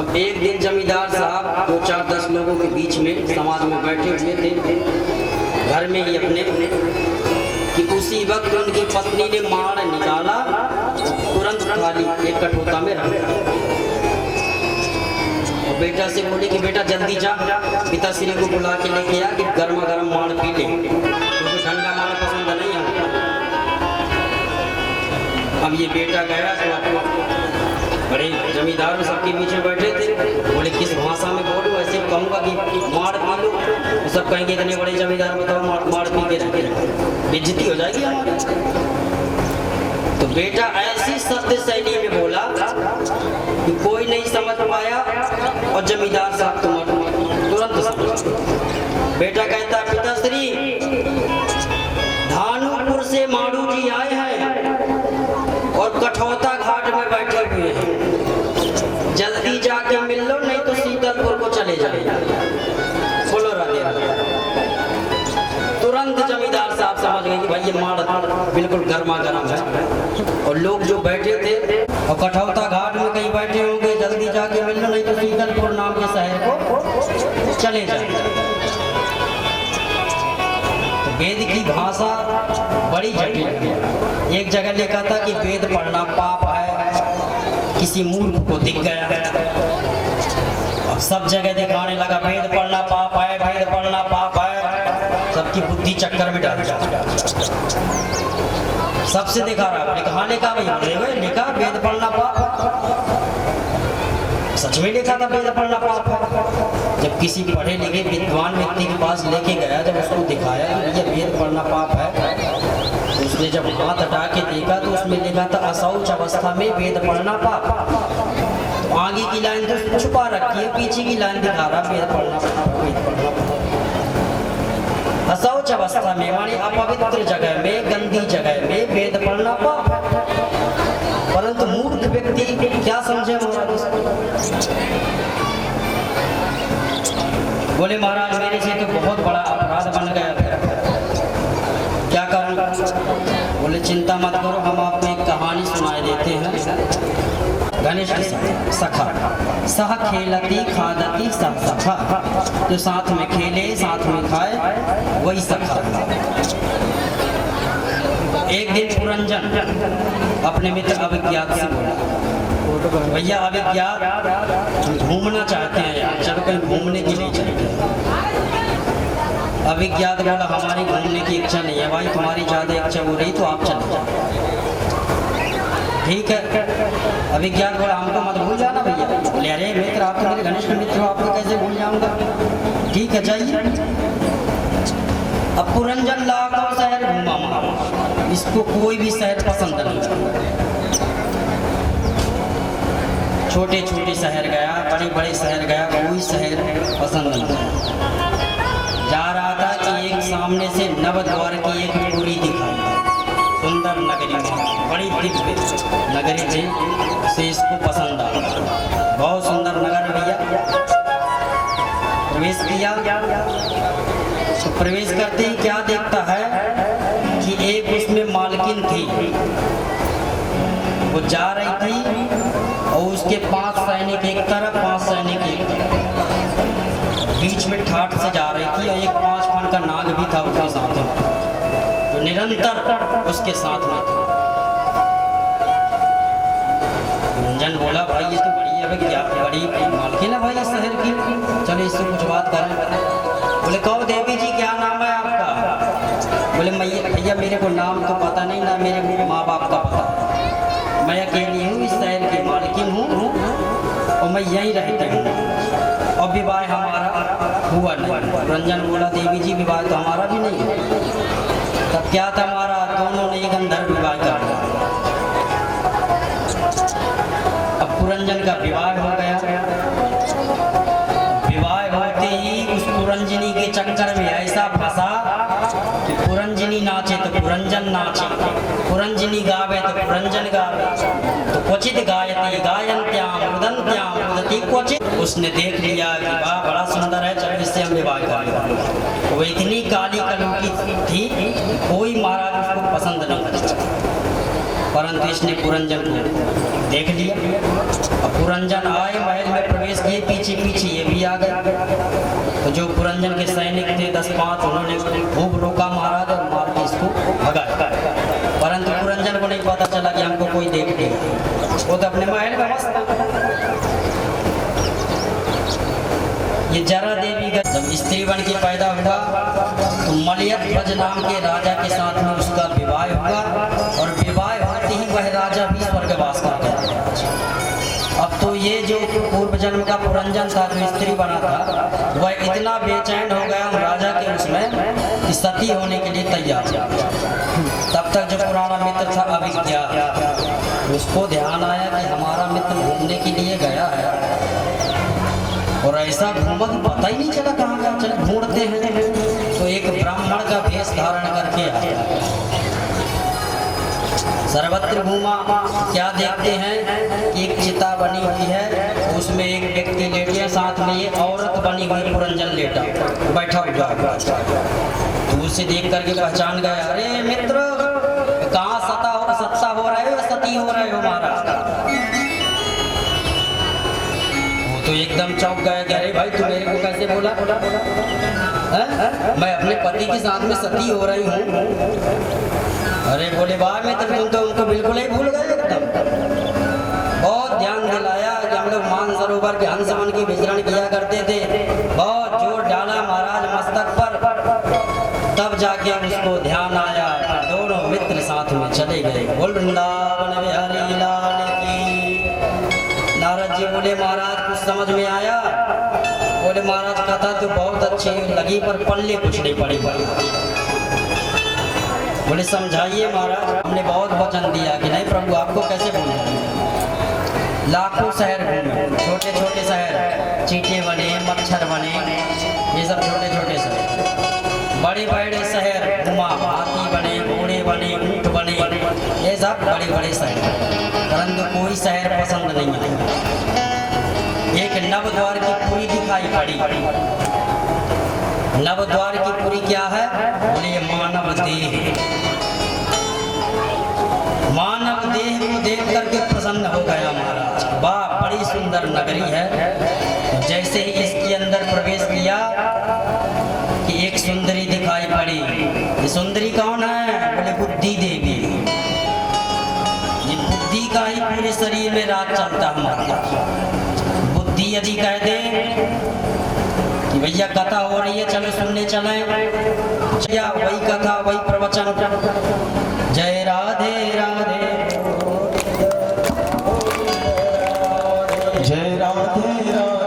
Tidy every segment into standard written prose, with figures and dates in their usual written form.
अब एक दिन जमींदार साहब 2-4-10 लोगों के बीच में समाज में बैठे हुए थे, घर में ही अपने, कि उसी वक्त उनकी पत्नी ने मार निकाला, तुरंत थाली एक कटोता में रख दिया और बेटा से बोले कि बेटा जल्दी जा, पिताश्री को बुला के लेके आ कि गर्मा गर्म मार पी ले, क्योंकि ठंडा मार पसंद नहीं है। अब ये बेटा गया तो बड़े जमींदार सबके बीच में बैठे थे, बोले किस भाषा में बोलूं, ऐसे कहूँगा कि मार पी लो, तो सब कहेंगे इतने बड़े जमींदार बताओ मार पी के रखे, बेइज्जती हो जाएगी हमारी। तो बेटा ऐसी शब्द शैली में बोला कि कोई नहीं समझ पाया और जमींदार साहब तुरंत समझ। बेटा कहता पिताश्री धानुपुर से माड़ू जी आए हैं और कठौता घाट में बैठे हुए हैं, जल्दी जाके मिल लो नहीं तो शीतलपुर को चले जाए। बोलो राधे राधे। तुरंत जमींदार साहब समझ गए कि भाई ये माड़ बिल्कुल गर्मा गर्म है और लोग जो बैठे थे और कठौता घाट में कहीं बैठे होंगे, जल्दी जाके मिल लो नहीं तो शीतलपुर नाम के शहर को चले जाए। तो वेद की भाषा बड़ी जटिल है। एक जगह लिखा था कि वेद पढ़ना पाप है, किसी मूर्ख को दिख गया, अब सब जगह दिखाने लगा वेद पढ़ना पाप है, वेद पढ़ना पाप है, सबकी बुद्धि चक्कर में डाल दिया। सबसे दिखा रहा, कहा लिखा भाई लिखा वेद पढ़ना पाप, सच में लिखा था वेद पढ़ना पाप है। जब किसी पढ़े लिखे विद्वान व्यक्ति के पास लेके गया, जब उसको दिखाया कि ये वेद पढ़ना पाप है, उसने जब हाथ हटा के देखा तो उसमें लिखा था अशौच अवस्था में वेद पढ़ना पाप। तो आगे की लाइन तो छुपा रखी है, पीछे की लाइन दिखा रहा वेद पढ़ना पाप, वेद पढ़ना पाप। अशौच अवस्था में मानी अपवित्र जगह में, गंदी जगह में वेद पढ़ना पाप। परंतु मूर्ख व्यक्ति क्या समझे बोले महाराज मेरे से तो बहुत बड़ा अपराध बन गया, क्या करूं? बोले चिंता मत करो, हम आपको एक कहानी सुनाए देते हैं। गणेश की सखा सह खेलती खादती सब सखा, जो साथ में खेले साथ में खाए वही सखा। एक दिन पुरंजन अपने मित्र अभिज्ञात से बोला, भैया अभिज्ञात घूमना चाहते हैं यार, चलो कहीं घूमने के लिए चलते हैं। अभिज्ञात बोला हमारी घूमने की इच्छा नहीं है भाई, तुम्हारी ज़्यादा इच्छा हो रही तो आप चले जाओ। ठीक है, अभिज्ञात बोला हमको मत भूल जाना भैया। बोले अरे मित्र आप तो मेरे घनिष्ठ मित्र हो, आपको कैसे भूल जाऊंगा। ठीक है जाइए। अब पुरंजन लाखों शहर घूमा, इसको कोई भी शहर पसंद नहीं। छोटे छोटे शहर गया, बड़े बड़े शहर गया, कोई शहर पसंद नहीं। जा रहा था कि एक सामने से नवद्वार की एक पुरी दिखाई, सुंदर नगरी, बड़ी दिव्य नगरी थी, से इसको पसंद आ, बहुत सुंदर नगर भैया। प्रवेश किया तो प्रवेश करते ही क्या देखता है कि एक उसमें मालकिन थी, वो जा रही थी और उसके 5 सैनिक एक तरफ 5 सैनिक एक तरफ, बीच में ठाठ से जा रही थी और एक 5 फन का नाग भी था उसके साथ में, तो निरंतर उसके साथ में था। रंजन बोला भाई ये तो बड़ी है, क्या बड़ी मालकिन है भाई इस शहर की, चलो इससे कुछ बात करें। बोले कहो देवी जी क्या नाम है आपका? बोले भैया मेरे को नाम तो पता नहीं, ना मेरे माँ बाप का पता, मैं अकेली हूँ, इस शहर की मालकिन हूँ और मैं यहीं रहती हूँ और विवाह हमारा हुआ नहीं। रंजन बोला देवी जी विवाह तो हमारा भी नहीं है। तब क्या था हमारा, दोनों ने एक अंदर विवाह कर लिया। अब पुरंजन का विवाह हो गया। विवाह होते ही उस पुरंजनी के चक्कर में ऐसा फंसा कि पुरंजनी नाचे तो पुरंजन नाचे, पुरंजनी गावे तो पुरंजन गावे, तो क्वचित गायती गायन्त्याम रुदन्त्याम रुदति क्वचित। उसने देख लिया कि वाह बड़ा सुंदर है, चलो इससे हम विवाह करेंगे। वो इतनी काली कलुकी थी कि कोई महाराज उसको पसंद नहीं, परंतु इसने पुरंजन को देख लिया। अब पुरंजन आए, महल में प्रवेश इसके पीछे पीछे ये भी आ गए। तो जो पुरंजन के सैनिक थे 10-5, उन्होंने खूब रोका महाराज और मार के इसको भगाया, परंतु पुरंजन को नहीं पता चला कि हमको कोई देख लेगा। वो तो अपने महल में मस्त था। ये जरा देवी जब स्त्री बन के पैदा हुआ तो मलयध्वज नाम के राजा के साथ में उसका विवाह हुआ, और विवाह होते ही वह राजा भी स्वर्गवास कर गया। अब तो ये जो पूर्व जन्म का पुरंजन था, जो स्त्री बना था, वह इतना बेचैन हो गया राजा के उसमें कि सती होने के लिए तैयार था। तब तक जो पुराना मित्र था अभिज्ञा, उसको ध्यान आया कि हमारा मित्र घूमने के लिए गया है और ऐसा घूमा कि पता ही नहीं चला कहाँ गया। चले ढूंढते हैं तो एक ब्राह्मण का भेष धारण करके आया, सर्वत्र घूमा। क्या देखते हैं कि एक चिता बनी हुई है, उसमें एक व्यक्ति लेटे है, साथ में ये औरत बनी हुई पुरंजन लेटा बैठा हुआ है। दूर से देख करके पहचान गया, अरे मित्र कहाँ सत्ता हो रहा है, सती हो रहे हो महाराज। वो तो एकदम चौंक गया कि अरे भाई तू मेरे को कैसे बोला? मैं अपने पति के साथ में सती हो रही हूँ। अरे बोले वाह मित्र, तुम तो उनको बिल्कुल ही भूल गए एकदम। बहुत ध्यान दिलाया कि हम लोग मानसरोवर के हंस बन के विचरण किया करते थे, बहुत जोर डाला महाराज मस्तक पर, तब जाके उसको ध्यान आया। दोनों मित्र साथ में चले गए। बोल वृंदावन बिहारी लाल की। नारद जी बोले महाराज कुछ समझ में आया? बोले महाराज कथा तो बहुत अच्छी लगी पर पल्ले कुछ नहीं पड़ी। बोले समझाइए महाराज, हमने बहुत वचन दिया कि नहीं प्रभु आपको कैसे बोले। लाखों शहर घूमे, छोटे छोटे शहर, चींटे बने, मच्छर बने, ये सब छोटे छोटे शहर। बड़े बड़े शहर घुमा, हाथी बने, घोड़े बने, ऊँट बने, ये सब बड़े बड़े शहर, परंतु कोई शहर पसंद नहीं आया। एक नवद्वार की पुरी दिखाई पड़ी। नवद्वार की पुरी क्या है? बोले मानव देह। मानव देह को देख करके प्रसन्न हो गया महाराज, वाह बड़ी सुंदर नगरी है। जैसे ही इसके अंदर प्रवेश किया कि एक सुंदरी दिखाई पड़ी। ये सुंदरी कौन है? बोले बुद्धि देवी। ये बुद्धि का ही पूरे शरीर में राज चलता हमारा। बुद्धि यदि कह दे कि भैया कथा हो रही है चलो सुनने चले, वही कथा वही प्रवचन। जय राधे राधे, जय राधे राधे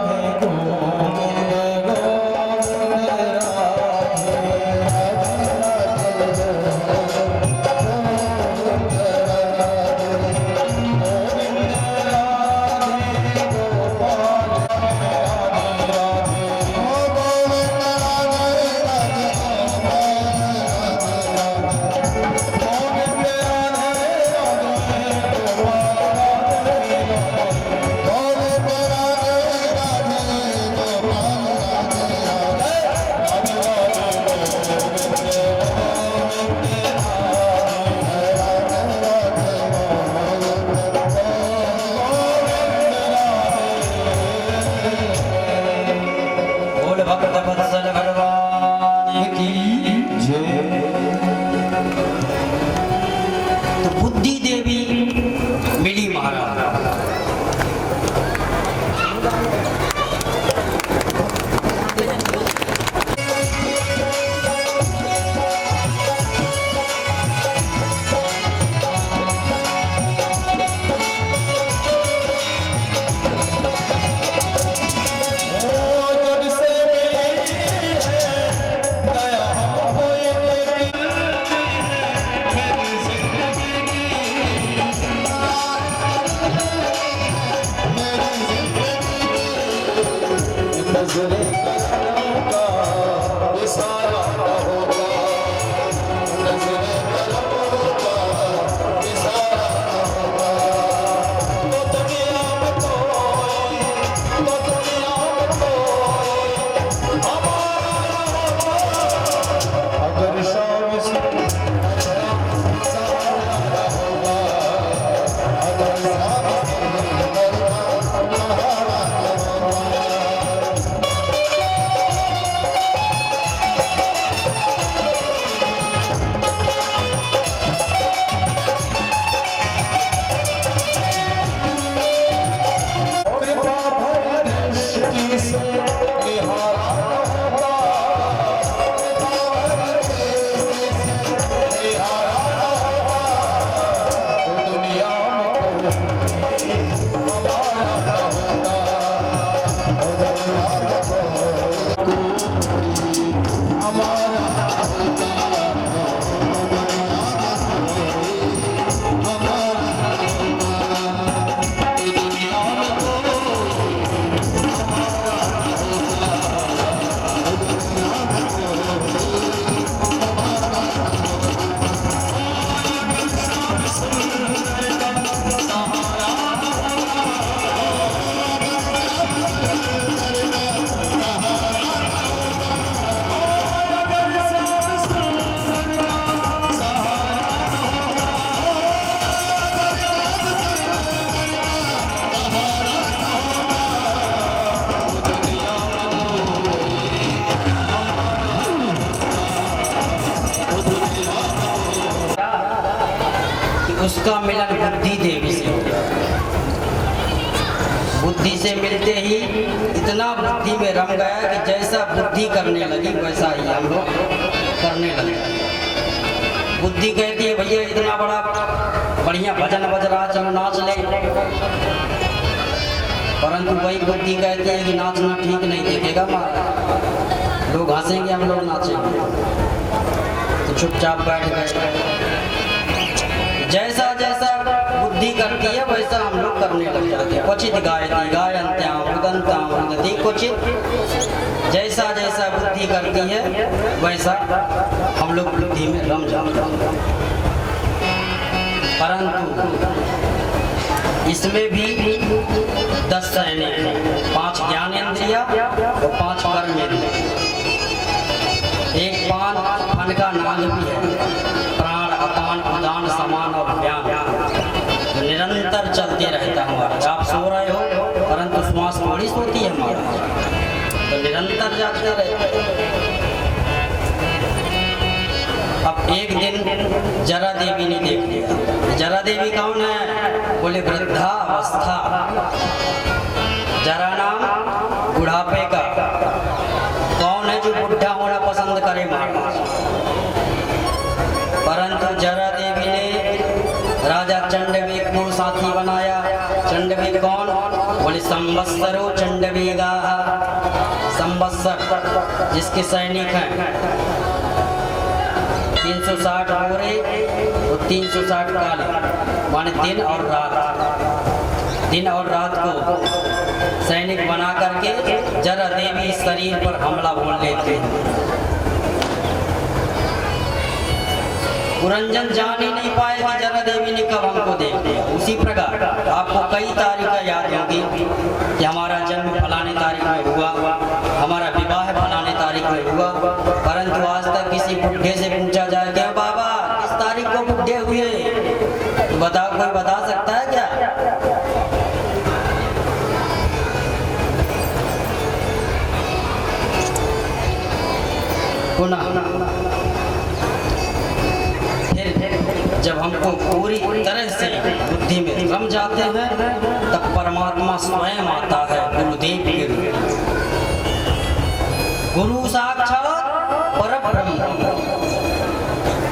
गोविंद गोविंद उसका मिलन बुद्धि देवी से हो गया। बुद्धि से मिलते ही इतना बुद्धि में रम गया कि जैसा बुद्धि करने लगी वैसा ही हम लोग करने लगे। बुद्धि कहती है भैया इतना बड़ा बढ़िया भजन बज रहा, चलो नाच ले। परंतु वही बुद्धि कहती है कि नाचना ठीक नहीं देखेगा महाराज, लोग हंसेंगे हम लोग नाचेंगे, तो चुपचाप बैठ गए। जैसा जैसा बुद्धि करती है वैसा हम लोग करने लग जाते हैं। क्वचित गायति गायन्त्याम उदन्ताम उदति क्वचित, जैसा जैसा बुद्धि करती है वैसा हम लोग बुद्धि में रम जाते हैं। परंतु इसमें भी 10 सैनिक हैं, 5 ज्ञानेंद्रिया और 5 कर्मेंद्रिया, एक 5 फन का नाग भी है, प्राण अपान उदान समान और व्यान, तो निरंतर चलते रहता है हमारा। आप सो रहे हो परंतु श्वास थोड़ी सोती है हमारा, तो निरंतर जागते रहते हैं। अब एक दिन जरा देवी ने देख लिया। जरा देवी कौन है? बोले वृद्धावस्था। जरा नाम बुढ़ापे का। कौन है जो बुढ़ा होना पसंद करे महाराज? परंतु जरा देवी ने राजा चंडवेग को साथी बनाया। चंडवेग कौन? बोले संवत्सरो चंडवेगा। संवत्सर जिसके सैनिक हैं 360 गोरे और 360 काले, माने दिन और रात। दिन और रात को सैनिक बना करके जरा देवी शरीर पर हमला बोल लेते हैं। पुरंजन जान ही नहीं पाए कि जरा देवी ने कब हमको देख लिया। उसी प्रकार आपको कई तारीखें याद होंगी कि हमारा जन्म फलाने तारीख में हुआ, हमारा विवाह फलाने तारीख में हुआ, परंतु आज तक किसी बुढ़े से पूछा जाए क्या बाबा इस तारीख को बुढ़े हुए, तो बताओ कोई बता सकता है क्या? जब हमको पूरी तरह से बुद्धि में रम जाते हैं तब परमात्मा स्वयं आता है गुरुदेव के रूप में। गुरु साक्षात परब्रह्म।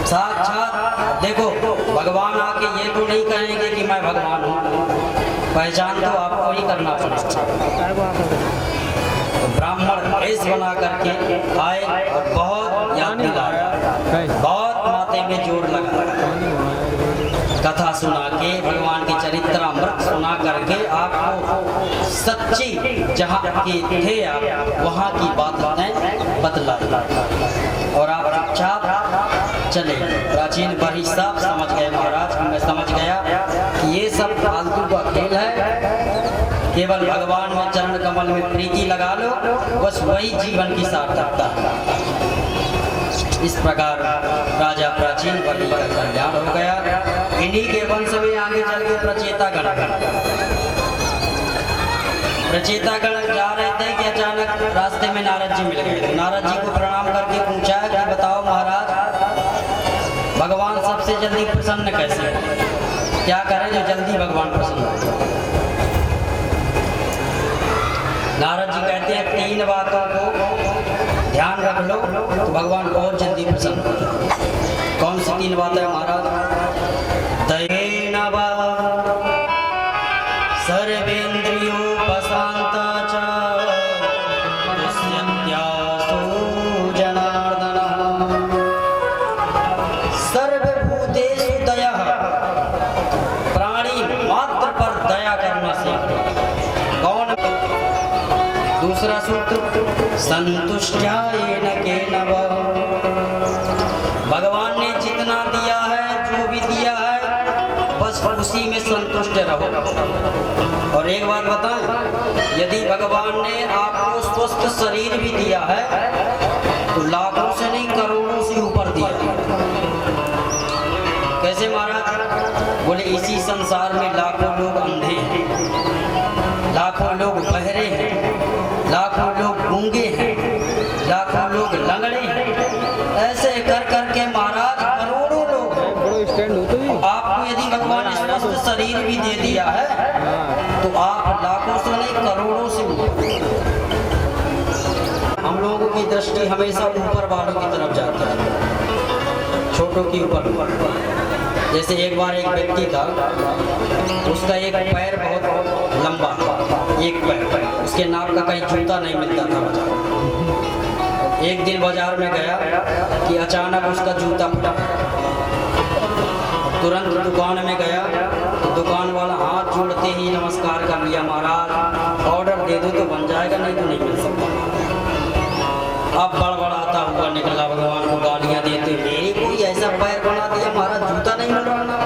साक्षात देखो भगवान आके ये तो नहीं कहेंगे कि मैं भगवान हूँ, पहचान तो आपको ही करना पड़ेगा। तो ब्राह्मण भेष बना करके आए और बहुत याद दिलाया, बहुत माथे में जोर लगा, कथा सुना के भगवान के चरित्रामृत सुना करके आपको सच्ची जहाँ के थे आप वहाँ की बातें बतलाई और आप चुपचाप चले। प्राचीन बड़ी साहब समझ गए महाराज, मैं समझ गया कि ये सब फालतू का खेल है, केवल भगवान में चरण कमल में प्रीति लगा लो, बस वही जीवन की सार्थकता है। इस प्रकार राजा प्राचीन बलि का कल्याण हो गया। इन्हीं के वंश में आगे चल के प्रचेतागण जा रहे थे कि अचानक रास्ते में नारद जी मिल गए। तो नारद जी को प्रणाम करके पूछा कि बताओ महाराज भगवान सबसे जल्दी प्रसन्न कैसे है, क्या करें जो जल्दी भगवान प्रसन्न हो? नारद जी कहते हैं 3 बातों को ध्यान रख लो तो भगवान बहुत जल्दी प्रसन्न हो। कौन सी 3 बातें है महाराज? दयेन वा सर्वेन्द्रियोपशांता च यस्यासु जनार्दनः सर्वभूतेषु दयः। प्राणी मात्र पर दया करने से कौन? दूसरा सूत्र संतुष्टायेन केन वा। भगवान ने जितना दिया है, जो भी दिया है, बस उसी में संतुष्ट रहो। और एक बात बताएं, यदि भगवान ने आपको स्वस्थ शरीर भी दिया है तो लाखों से नहीं करोड़ों से ऊपर दिया। कैसे महाराज? बोले इसी संसार में लाखों लोग अंधे हैं, लाखों लोग बहरे हैं, लाखों लोग गूंगे हैं, लाखों लोग लंगड़े हैं, ऐसे कर करके महाराज करोड़ों लोग हैं स्टैंड हो तो भी। आपको यदि भगवान ने स्वस्थ शरीर भी दे दिया है तो आप लाखों से नहीं करोड़ों से ऊपर। हम लोगों की दृष्टि हमेशा ऊपर वालों की तरफ जाती है, छोटों की ऊपर। जैसे एक बार एक व्यक्ति था, उसका एक पैर बहुत लंबा, एक पैर, उसके नाप का कहीं जूता नहीं मिलता था बाजार। एक दिन बाजार में गया कि अचानक उसका जूता फटा। तुरंत दुकान में गया तो दुकान वाला हाथ जोड़ते ही नमस्कार कर लिया, महाराज ऑर्डर दे दो तो बन जाएगा, नहीं तो नहीं मिल सकता। अब बड़बड़ाता हुआ निकला, भगवान को गालियां देते, मेरे कोई ऐसा पैर बना दिया, महाराज जूता नहीं मिल रहा ना।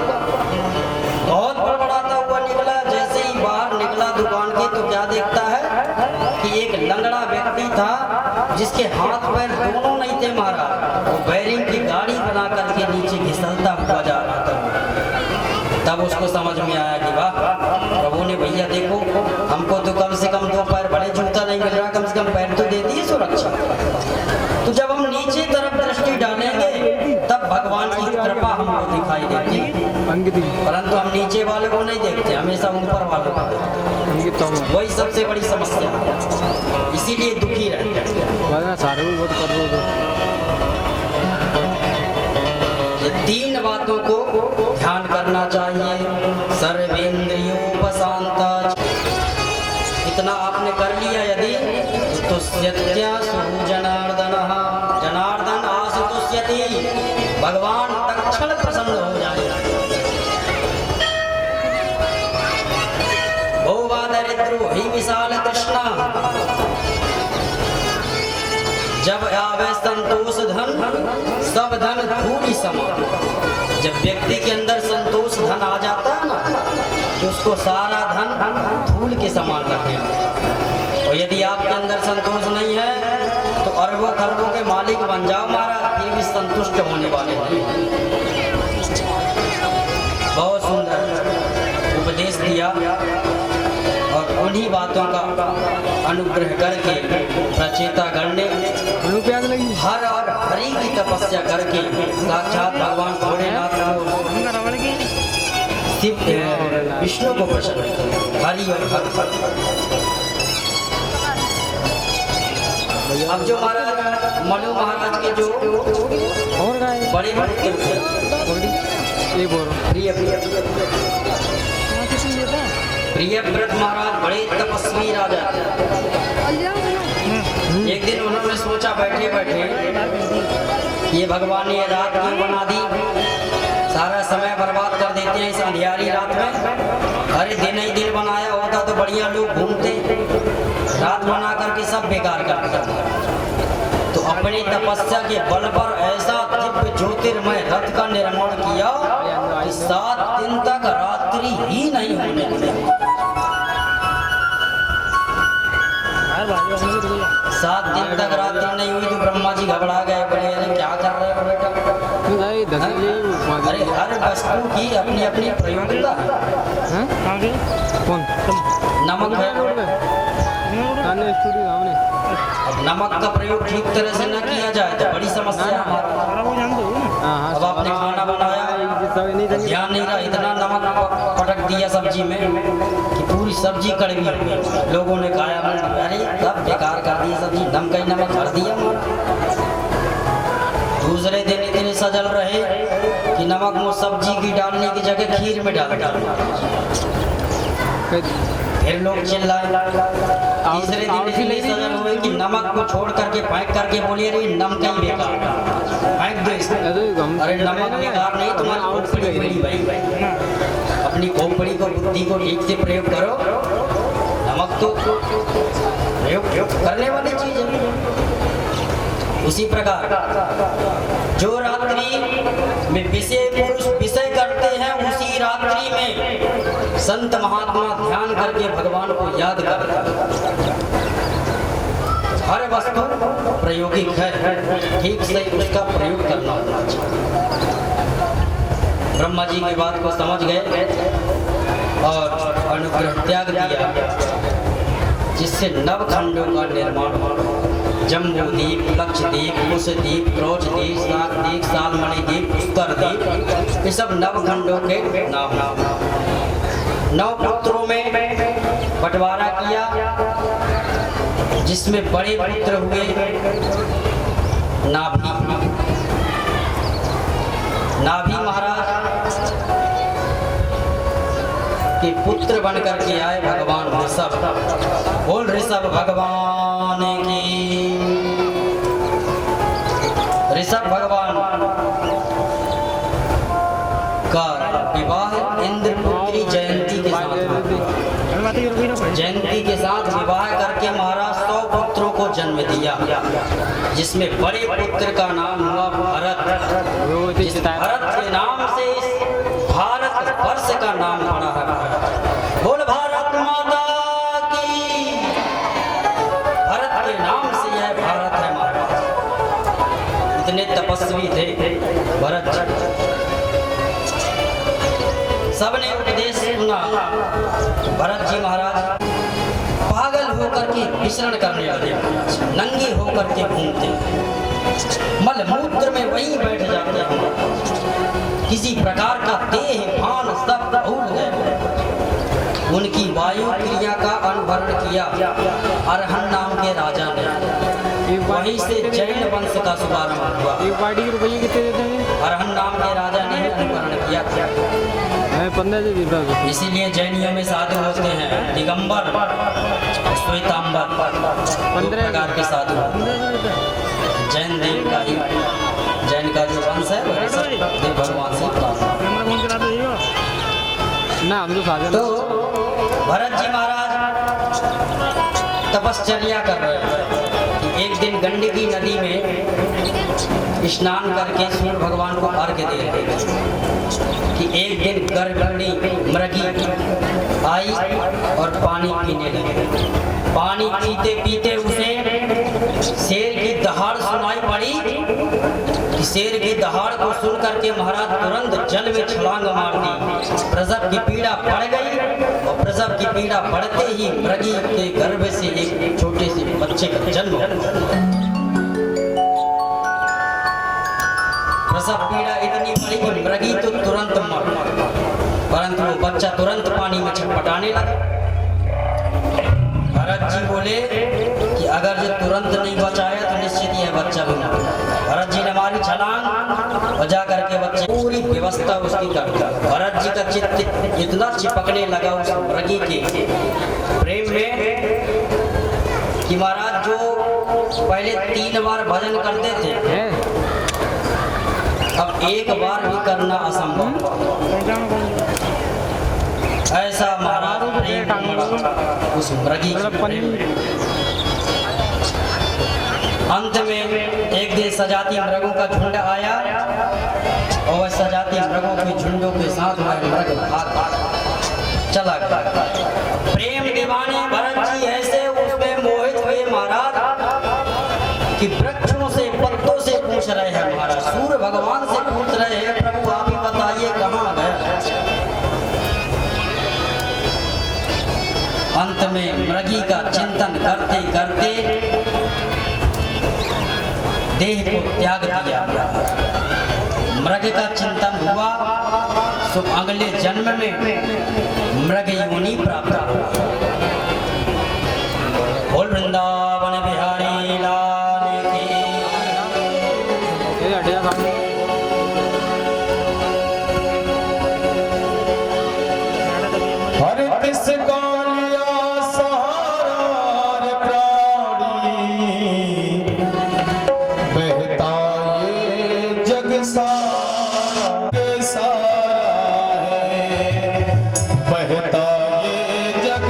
बहुत बड़बड़ाता हुआ निकला। जैसे ही बाहर निकला दुकान के तो क्या देखता है कि एक लंगड़ा व्यक्ति था जिसके हाथ पैर दोनों नहीं थे महाराज, वो बैरिंग की गाड़ी बना करके नीचे घिसलता हुआ जा रहा था। तब उसको समझ में आया कि वाह, प्रभु ने भैया देखो हमको तो कम से कम 2 पैर बड़े जूता नहीं मिल रहा, कम से कम पैर तो दे दिए सुरक्षा। तो जब हम नीचे तरफ दृष्टि डालेंगे तब भगवान की कृपा हमको दिखाई देती, परंतु हम नीचे वाले को नहीं देखते, हमेशा ऊपर वालों को देखते। वही सबसे बड़ी समस्या है, इसीलिए दुखी रहते हैं। ये 3 बातों को ध्यान करना चाहिए। सर्वेंद्रियोपशांता, इतना आपने कर लिया यदि तो सत्यासु जनार्दनः, जनार्दन आसुतुष्यति, भगवान तत्क्षण प्रसन्न हो जाएगा। भोवा दरिद्रो हि विशाल तृष्णा, जब आवे संतोष धन सब धन धूलि समान। जब व्यक्ति के अंदर संतोष धन आ जाता है ना तो उसको सारा धन धूल के समान लगेगा। और यदि आपके अंदर संतोष नहीं है तो अरबों खरबों के मालिक बन जाओ महाराज, ये भी संतुष्ट होने वाले नहीं। बहुत सुंदर उपदेश दिया और उन्हीं बातों का अनुग्रह करके प्रचेतागण ने हर और हरि की तपस्या करके साक्षात भगवान भोलेनाथ को, शिव विष्णु को प्रसन्न किया। हरि और हर। अब जो महाराज मनु महाराज के जो बड़े भक्त थे, प्रियव्रत महाराज बड़े तपस्वी राजा। एक दिन उन्होंने सोचा बैठे बैठे, ये भगवान ने रात क्यों बना दी, सारा समय बर्बाद कर देते हैं इस अंधियारी रात में। अरे दिन ही दिन बनाया होता तो बढ़िया लोग घूमते, रात बना करके सब बेकार कर दिया। तो अपनी तपस्या के बल पर ऐसा दिव्य ज्योतिर्मय रथ का निर्माण किया कि 7 दिन तक रात्रि ही नहीं होने दी। 7 दिन तक रात्रि नहीं हुई तो ब्रह्मा जी घबरा गए, बोले अरे क्या कर रहे हो बेटा। अरे हर वस्तु की अपनी अपनी प्रयोगिता है। नमक है, अब नमक का प्रयोग ठीक तरह से न किया जाए तो बड़ी समस्या हमारा। अब आपने खाना बनाया, ध्यान नहीं रहा, इतना नमक पटक दिया सब्जी में कि पूरी सब्जी कड़वी। लोगों ने खाया, अरे सब बेकार कर दी सब्जी, नमक ही नमक भर दिया। दूसरे दिन इतने सजल रहे कि नमक वो सब्जी की डालने की जगह खीर में डाल। फिर लोग चिल्लाए। तीसरे दिन इतने सजल हुए कि नमक को छोड़ करके फेंक करके बोलिए अरे नमक ही बेकार, फेंक दो इसको। अरे नमक बेकार नहीं, तुम्हारी खोपड़ी बड़ी भाई, अपनी खोपड़ी को बुद्धि को ठीक से प्रयोग करो। नमक तो प्रयोग करने वाली चीज है। उसी प्रकार जो रात्रि में विषय पुरुष विषय करते हैं, उसी रात्रि में संत महात्मा ध्यान करके भगवान को याद करते हैं। हर वस्तु प्रायोगिक है, ठीक से उसका प्रयोग करना होना चाहिए। ब्रह्मा जी की बात को समझ गए और अनुग्रह त्याग दिया, जिससे नवखंडों का निर्माण हुआ। जम्बूदीप, लक्षद्वीप, कुशद्वीप, क्रोचद्वीप, शाकद्वीप, सालमणिद्वीप, उत्तरद्वीप, ये सब नवखंडों के नाम। 9 पुत्रों में बंटवारा किया, जिसमें बड़े पुत्र हुए नाभि। नाभि महाराज के पुत्र बनकर के आए भगवान ऋषभ। बोल ऋषभ भगवान की। ऋषभ भगवान का विवाह इंद्रपुत्री जयंती के साथ हुआ। जयंती के साथ विवाह करके महाराज 100 पुत्रों को जन्म दिया, जिसमें बड़े पुत्र का नाम हुआ भरत। जिस भरत के नाम से इस भारत वर्ष का नाम पड़ा है। बोल भारत माता की। भरत के नाम से यह भारत है महाराज। इतने तपस्वी थे भरत जी। सबने उपदेश सुना। भरत जी महाराज पागल होकर के विचरण करने लगे, नंगे होकर के घूमते, मल मूत्र में वहीं बैठ जाते हैं। किसी प्रकार का देह भान सब भूल गए। उनकी वायु क्रिया का अनुकरण किया अरहन नाम के राजा ने। वहीं से जैन वंश का शुभारंभ हुआ। एक पार्टी के रुपये कितने देते हैं? अरहन नाम के राजा ने अनुकरण किया। 15 से 20। इसीलिए जैनियों में साधु होते हैं दिगंबर, श्वेतांबर, 15 प्रकार के साधु। जैन देव का ही, जैन का जो वंश है वह सब भगवान से प्राप्त। ना हम तो साधु। तो भरत जी महाराज तपश्चर्या कर रहे थे। एक दिन गंडकी नदी में स्नान करके सूर्य भगवान को अर्घ्य दे रहे थे कि एक दिन गर्भणी मृगी आई और पानी पीने लगी। पानी पीते पीते उसे शेर की दहाड़ सुनाई पड़ी। कि शेर की दहाड़ को सुन करके महाराज तुरंत जल में छलांग मार दी। प्रसव की पीड़ा बढ़ गई और प्रसव की पीड़ा बढ़ते ही मृगी के गर्भ से एक छोटे से बच्चे का जन्म हो। प्रसव पीड़ा इतनी बड़ी कि मृगी तो तुरंत मर, परंतु वो बच्चा तुरंत पानी में छटपटाने लगा। भरत जी बोले कि अगर जो तुरंत नहीं बचाया तो निश्चित यह बच्चा भी मर। भरत जी ने मारी छलांग और जा करके बच्चे पूरी व्यवस्था उसकी कर दी। भरत जी का चित्त इतना चिपकने लगा उस मृगी के प्रेम में कि महाराज जो पहले 3 बार भजन करते थे अब एक बार भी करना असंभव। ऐसा महाराज प्रेम उस मृगी। अंत में एक दिन सजाती मृगों का झुंड आया और वह सजाती मृगों के झुंडों के साथ वह मृग भाग चला गया। प्रेम दीवाने भरत जी ऐसे उसमें मोहित हुए महाराज कि वृक्षों से पत्तों से पूछ रहे हैं महाराज, सूर्य भगवान से पूछ रहे हैं प्रभु आप ही बताइए कहाँ गए। अंत में मृगी का चिंतन करते करते देह को त्याग दिया। मृग का चिंतन हुआ तो अगले जन्म में मृग योनि प्राप्त हुआ। बोल वृंदावन बिहारी लाल की। हर किस गालिया सहारा प्राणी बहता ये जग सारा है, बहता ये जग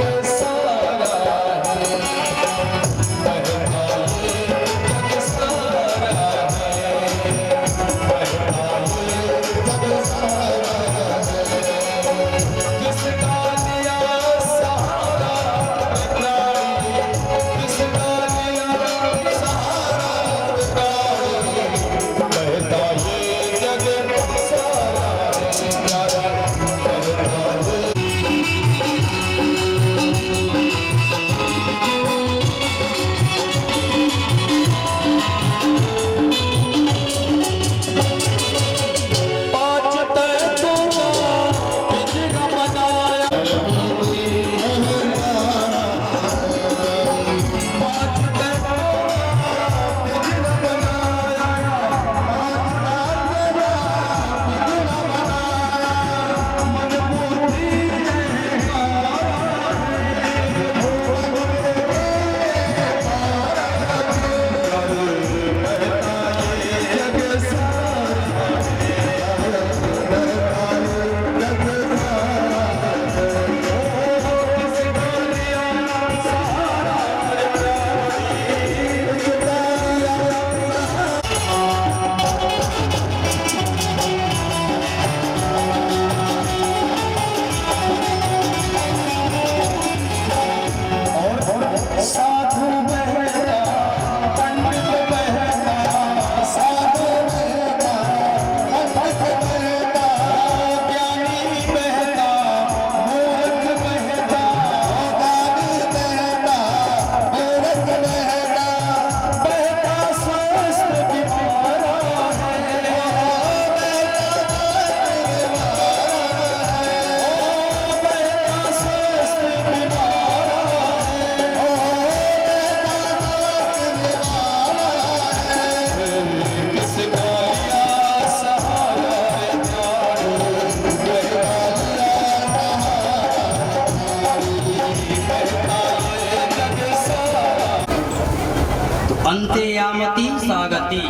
अंत्ययामति सागति,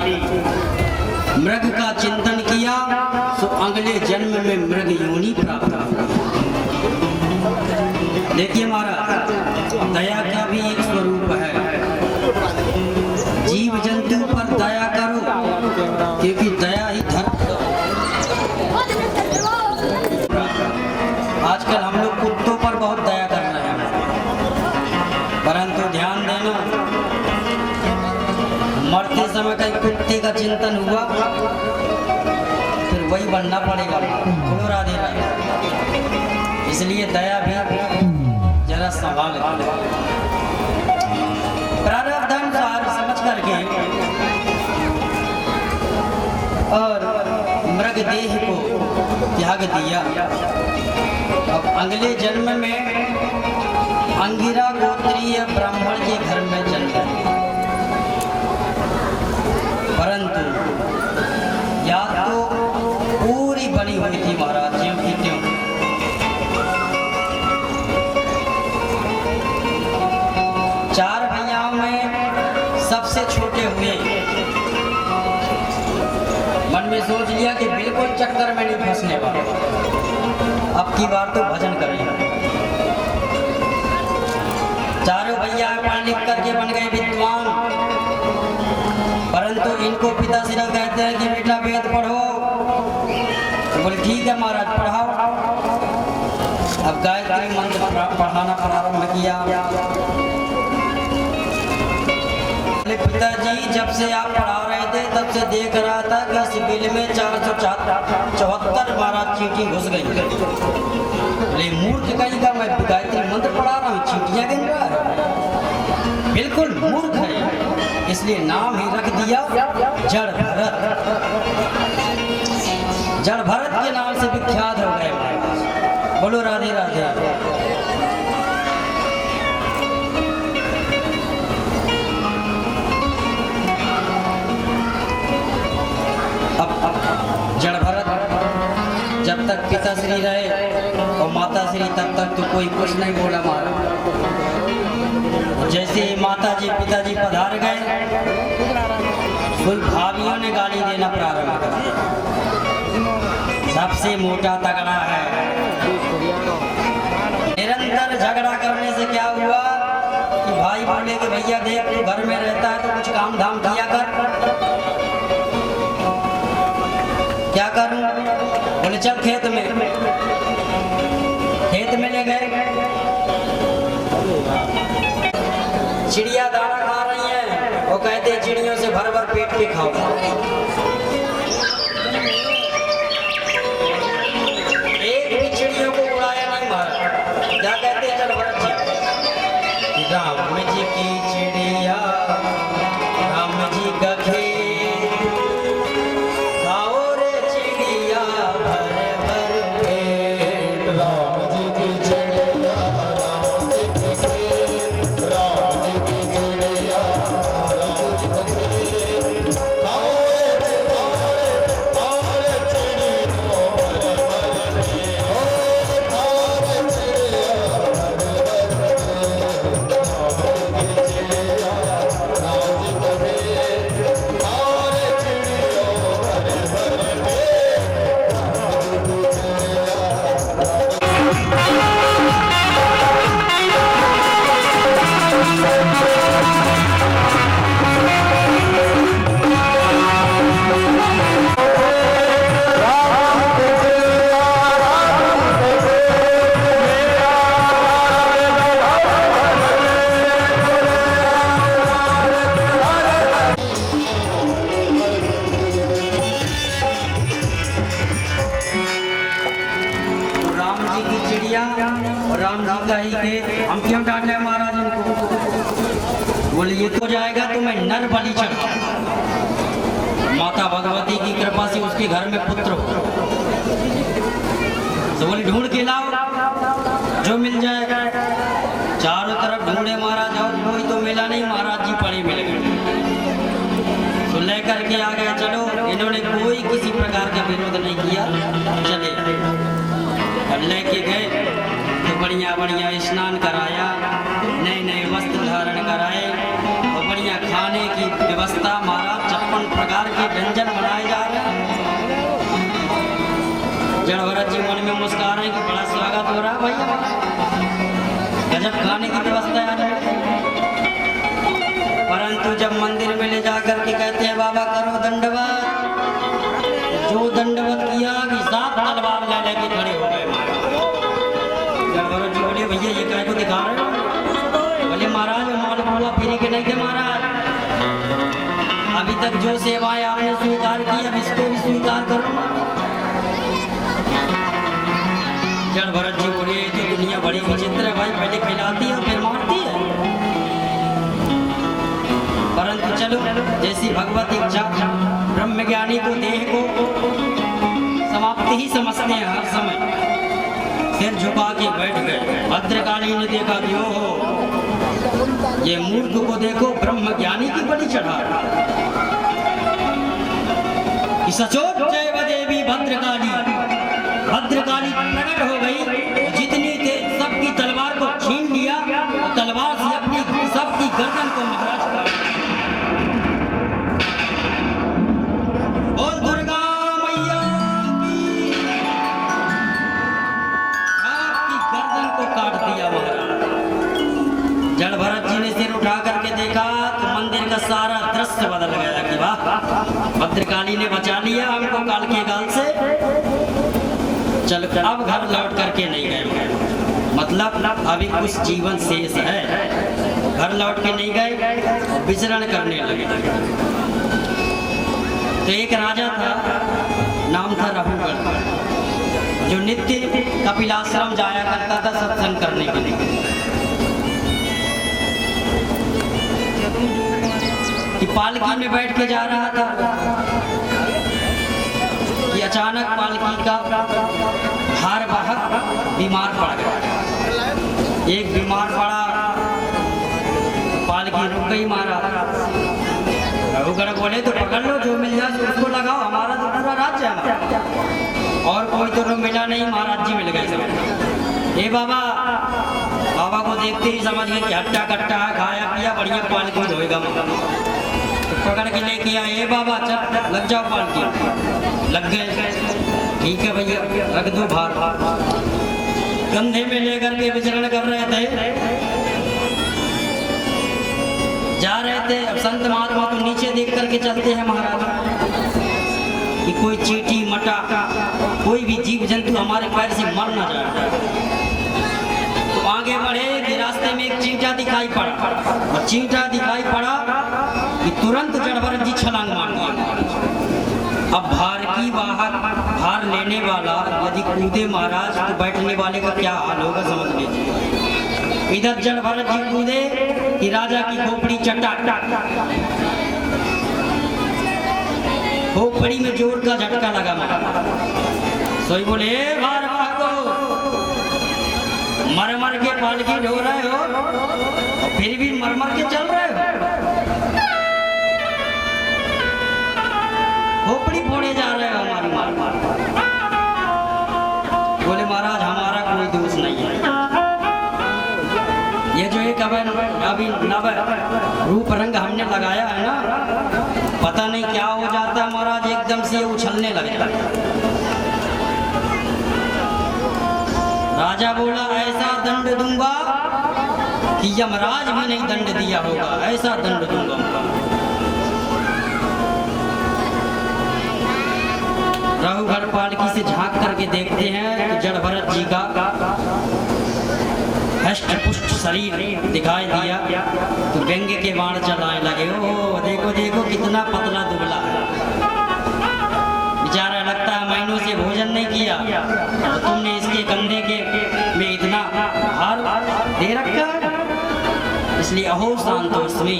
मृग का चिंतन किया तो अगले जन्म में मृग योनि प्राप्त होगी। देखिए महाराज, दया का भी एक स्वरूप है। जीव जंतु पर दया करो, क्योंकि दया ही धर्म। आजकल हम लोग कुत्तों पर बहुत दया कर रहे हैं, परंतु ध्यान देना, मरते समय कहीं कुत्ते का चिंतन हुआ फिर वही बनना पड़ेगा। बोलो राधे राधे। इसलिए दया भी जरा संभाल प्रारब्धानुसार समझ करके और मृग देह को त्याग दिया। अब अगले जन्म में अंगिरा गोत्रीय ब्राह्मण के घर में जन्म लिया, परंतु याद तो पूरी बनी हुई थी महाराज जी की क्यों। चार भैयाओं में सबसे छोटे हुए, मन में सोच लिया कि बिल्कुल चक्कर में नहीं फंसने वाला, अब की बार तो भजन करेंगे। चारों भैया पढ़ लिख करके बन गए विद्वान, परंतु इनको पिता श्री कहते हैं कि बेटा वेद पढ़ो, तो बोले ठीक है महाराज पढ़ाओ। अब गायत्री मंत्र पढ़ाना प्रारंभ किया। पिताजी जब से आप पढ़ा रहे थे तब से देख रहा था कि इस बिल में 474 महाराज चींटी घुस गई। बोले मूर्ख कहीं का, मैं गायत्री मंत्र पढ़ा रहा हूँ, चींटियां गिन रहा है, बिल्कुल मूर्ख है। इसलिए नाम ही रख दिया जड़ भरत। जड़ भरत के नाम से विख्यात हो गए महाराज। बोलो राधे राधे। जड़ भरत जब तक पिता श्री रहे और माता श्री तब तक तो कोई कुछ नहीं बोला महाराज। जैसे माता जी पिताजी पधार गए, कुल भाभियों ने गाली देना प्रारंभ कर दिया। सबसे मोटा तगड़ा है, निरंतर झगड़ा करने से क्या हुआ कि भाई बोले कि भैया देख तू घर में रहता है तो कुछ काम धाम किया कर। क्या करूं? बोले चल खेत में। खेत में ले गए, चिड़िया दाना खा रही हैं, वो कहते हैं चिड़ियों से भर भर पेट पे खाओ। एक भी चिड़ियों को उड़ाया नहीं मारा। क्या कहते हैं चल भरत जी, राम जी की चिड़िया राम जी का खेत, खाओ रे चिड़िया भर भर पेट। राम जी की चिड़िया राम जी की खेत, राम जी की चिड़िया राम जी की खेत, खाओ रे चिड़ियों भर भर पेट, खाओ रे चिड़िया भर भर पेट। राम जी की चिड़िया राम जी की खेत, खाओ रे चिड़ियों भर भर पेट। राम जी की चिड़िया राम जी की चिड़िया और राम जी का ही खेत, हम क्यों डांटे महाराज इनको? बोले ये तो जाएगा तो मैं नर बलि चढ़ाऊंगा। माता भगवती की कृपा से उसके घर में पुत्र हो, तो बोले ढूंढ के लाओ जो मिल जाएगा। चारों तरफ ढूंढे महाराज और कोई तो मिला नहीं, महाराज जी पड़े मिल गए। तो लेकर के आ गए, चलो इन्होंने कोई किसी प्रकार का विरोध नहीं किया, चले और लेके गए तो बढ़िया बढ़िया स्नान कराया, नए नए वस्त्र धारण कराए और बढ़िया खाने की व्यवस्था महाराज 56 प्रकार के व्यंजन बनाए जा रहे हैं। जड़ भरत जी मन में मुस्कुरा रहे हैं कि बड़ा स्वागत हो रहा है भैया, गजब खाने की व्यवस्था है आज। परंतु जब मंदिर में ले जाकर के कहते हैं बाबा करो दंडवत, जो दंडवत किया कि 7 तलवार ले लेके खड़े हो गए। जड़ भरत जी बोले भैया ये क्या को दिखा रहे हो? बोले महाराज माल पूरा फिरी के नहीं थे महाराज, अभी तक जो सेवाएं आपने स्वीकार की अब इसको भी स्वीकार करो। जड़ भरत जी बोले तो दुनिया बड़ी विचित्र है भाई, पहले खिलाती है फिर मारती है। परंतु चलो जैसी भगवत इच्छा, ब्रह्म ज्ञानी को देह को समाप्ति ही समझते हैं हर समय। सिर झुका के बैठ गए। भद्रकाली ने देखा कि ओहो ये मूर्ख को देखो ब्रह्म ज्ञानी की बलि चढ़ा कि सचोट जय देवी भद्रकाली। भद्रकाली प्रकट हो गई, जितनी थे सबकी तलवार को छीन लिया और तलवार से अपनी सबकी गर्दन को महाराज कर। बोल दुर्गा मैया की। आपकी गर्दन को काट दिया महाराज। जड़ भरत जी ने सिर उठा करके देखा तो मंदिर का सारा दृश्य बदल गया कि वाह भद्रकाली ने बचा लिया हमको काल के गाल से। चल अब घर लौट करके नहीं गए, मतलब अभी कुछ जीवन शेष है। घर लौट के नहीं गए, विचरण करने लगे। तो एक राजा था, नाम था रघुगण, जो नित्य कपिलाश्रम जाया करता था सत्संग करने के लिए। कि पालकी में बैठ के जा रहा था कि अचानक पालकी का भारवाहक बीमार पड़ गया। एक बीमार पड़ा, पालकी रुक गई महाराज। रघुगण बोले तो पकड़ लो, जो मिल जाए उसको लगाओ, हमारा तो पूरा राज्य है। और कोई तो मिला नहीं, महाराज जी मिल गए सब। ए बाबा, बाबा को देखते ही समझ गए कि हट्टा कट्टा है, खाया पिया बढ़िया पालकी धोएगा। पकड़ के लेके आए, ए बाबा चल लग जाओ पालकी। लग गए, ठीक है भैया रख दो भार। कंधे में लेकर के विचरण कर रहे थे, जा रहे थे। अब संत महात्मा तो नीचे देख करके चलते हैं महाराज कि कोई चींटी मटा कोई भी जीव जंतु हमारे पैर से मर ना जाए। तो आगे बढ़े कि रास्ते में एक चींटा दिखाई पड़ा, और चींटा दिखाई पड़ा कि तुरंत जड़ भरत जी छलांग मार दिया। अब भार की वाहक, भार लेने वाला यदि कूदे महाराज तो बैठने वाले का क्या हाल होगा समझ लीजिए। इधर जड़ भरत जी कूदे कि राजा की खोपड़ी चट्टा, खोपड़ी में जोर का झटका लगा महाराज। सोई बोले भार भागो, मर मर के पालकी ढो रहे हो और फिर भी मर मर के चल रहे हो, खोपड़ी फोड़े जा रहे हो हमारी मार। बोले महाराज हमारा कोई दोष नहीं है, ये जो एक अभी नव रूप रंग हमने लगाया है ना, पता नहीं क्या हो जाता है महाराज, एकदम से उछलने लगता है। राजा बोला ऐसा दंड दूंगा कि यमराज भी नहीं दंड दिया होगा, ऐसा दंड दूंगा। रघुगण पालकी से झांक करके देखते हैं कि जड़ भरत जी का हष्ट पुष्ट शरीर दिखाई दिया तो व्यंग्य के बाण चलाने लगे। ओ देखो देखो कितना पतला दुबला है, बेचारा लगता है महीनों से भोजन नहीं किया तो तुमने इसके कंधे के में इतना भार दे रखा है, इसलिए अहो शांतो इसमें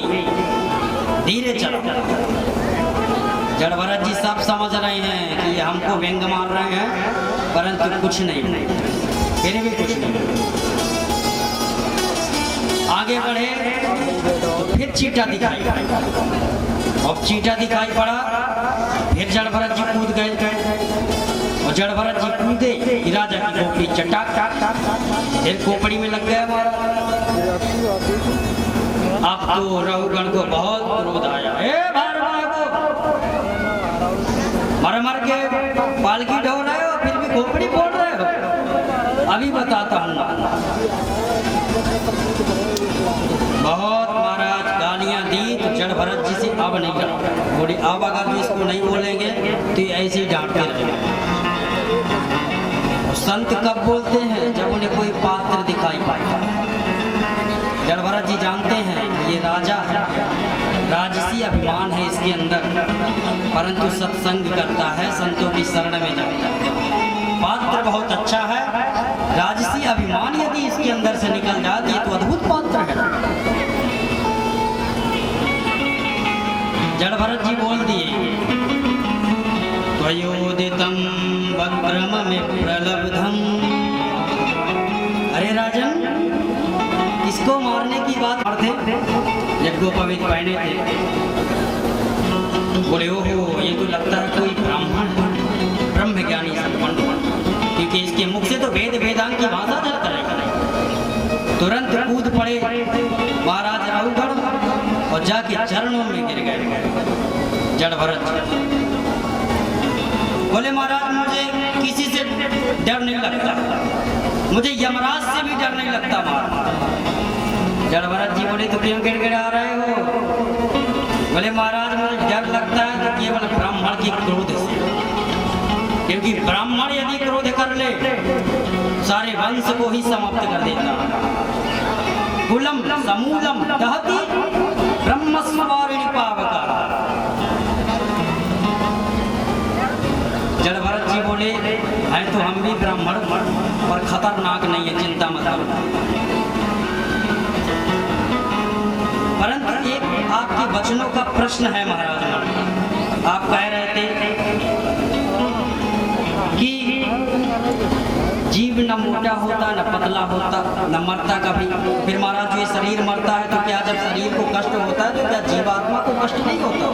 धीरे चलो। जड़ भरत जी सब समझ रहे हैं कि ये हमको व्यंग मार रहे हैं, परंतु कुछ नहीं, फिर भी कुछ नहीं। आगे बढ़े तो फिर चींटा दिखाई, अब चींटा दिखाई पड़ा, फिर जड़ भरत जी कूद गए और जड़ भरत जी कूदे राजा की खोपड़ी चटाक फिर खोपड़ी में लग गया हमारा। अब तो रघुगण को बहुत क्रोध आया, बताता हूँ। बहुत महाराज गालियाँ दी तो जड़ भरत जी से अब नहीं करता। बोली अब अगर जो इसको नहीं बोलेंगे तो ये ऐसे ही डांटते रहेंगे। और संत कब बोलते हैं? जब उन्हें कोई पात्र दिखाई पाए। जड़ भरत जी जानते हैं ये राजा है, राजसी अभिमान है इसके अंदर, परंतु सत्संग करता है, संतों की शरण में जाता है। पात्र बहुत अच्छा है, राजसी अभिमान यदि इसके अंदर से निकल जाए तो अद्भुत पात्र है। जड़ भरत जी बोल दिए, त्वयोदितं वक्रम में प्रलब्धम। अरे राजन, किसको मारने की बात करते? यज्ञोपवीत पहने थे। बोले ओहो, ये तो लगता है कोई ब्राह्मण ब्रह्म ज्ञानी संपन्न, क्योंकि इसके मुख से तो वेद वेदांत की भाषा चलता है। तुरंत कूद पड़े महाराज राहुगढ़ और जाके चरणों में गिर गए जड़ भरत। बोले महाराज मुझे किसी से डर नहीं लगता, मुझे यमराज से भी डर नहीं लगता। जड़ भरत जी बोले तो क्यों गिड़गिड़ा रहे हो? बोले महाराज मुझे डर लगता है तो केवल ब्राह्मण की क्रोध से, क्योंकि ब्राह्मण यदि क्रोध कर ले सारे वंश को ही समाप्त कर देता। कुलम समूलम दहति ब्रह्मस्ववारिणी पावका। जड़ भरत जी बोले हैं तो हम भी ब्राह्मण, पर खतरनाक नहीं है, चिंता मत करो। परंतु एक आपके वचनों का प्रश्न है महाराज। आप कह रहे थे कि जीव न मोटा होता न पतला होता न मरता कभी। फिर महाराज ये शरीर मरता है तो क्या जब शरीर को कष्ट होता है तो क्या जीवात्मा को कष्ट नहीं होता?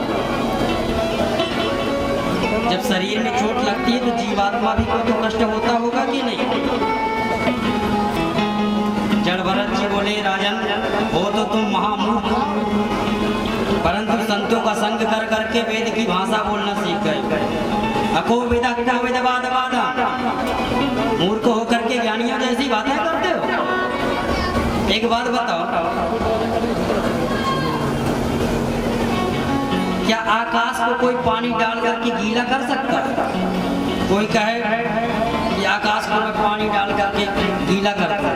जब शरीर में चोट लगती है तो जीवात्मा भी को तो कष्ट होता होगा कि नहीं? जड़ भरत जी बोले राजन, हो तो तुम महामूर्ख, परंतु संतों का संग कर करके वेद की भाषा बोलना सीख गए। अको वेदा को वेदवाद वादा, मूर्ख होकर के ज्ञानियों जैसी बातें करते हो। एक बात बताओ, क्या आकाश को कोई पानी डाल करके गीला कर सकता है? कोई कहे कि आकाश को मैं पानी डाल करके गीला करता है,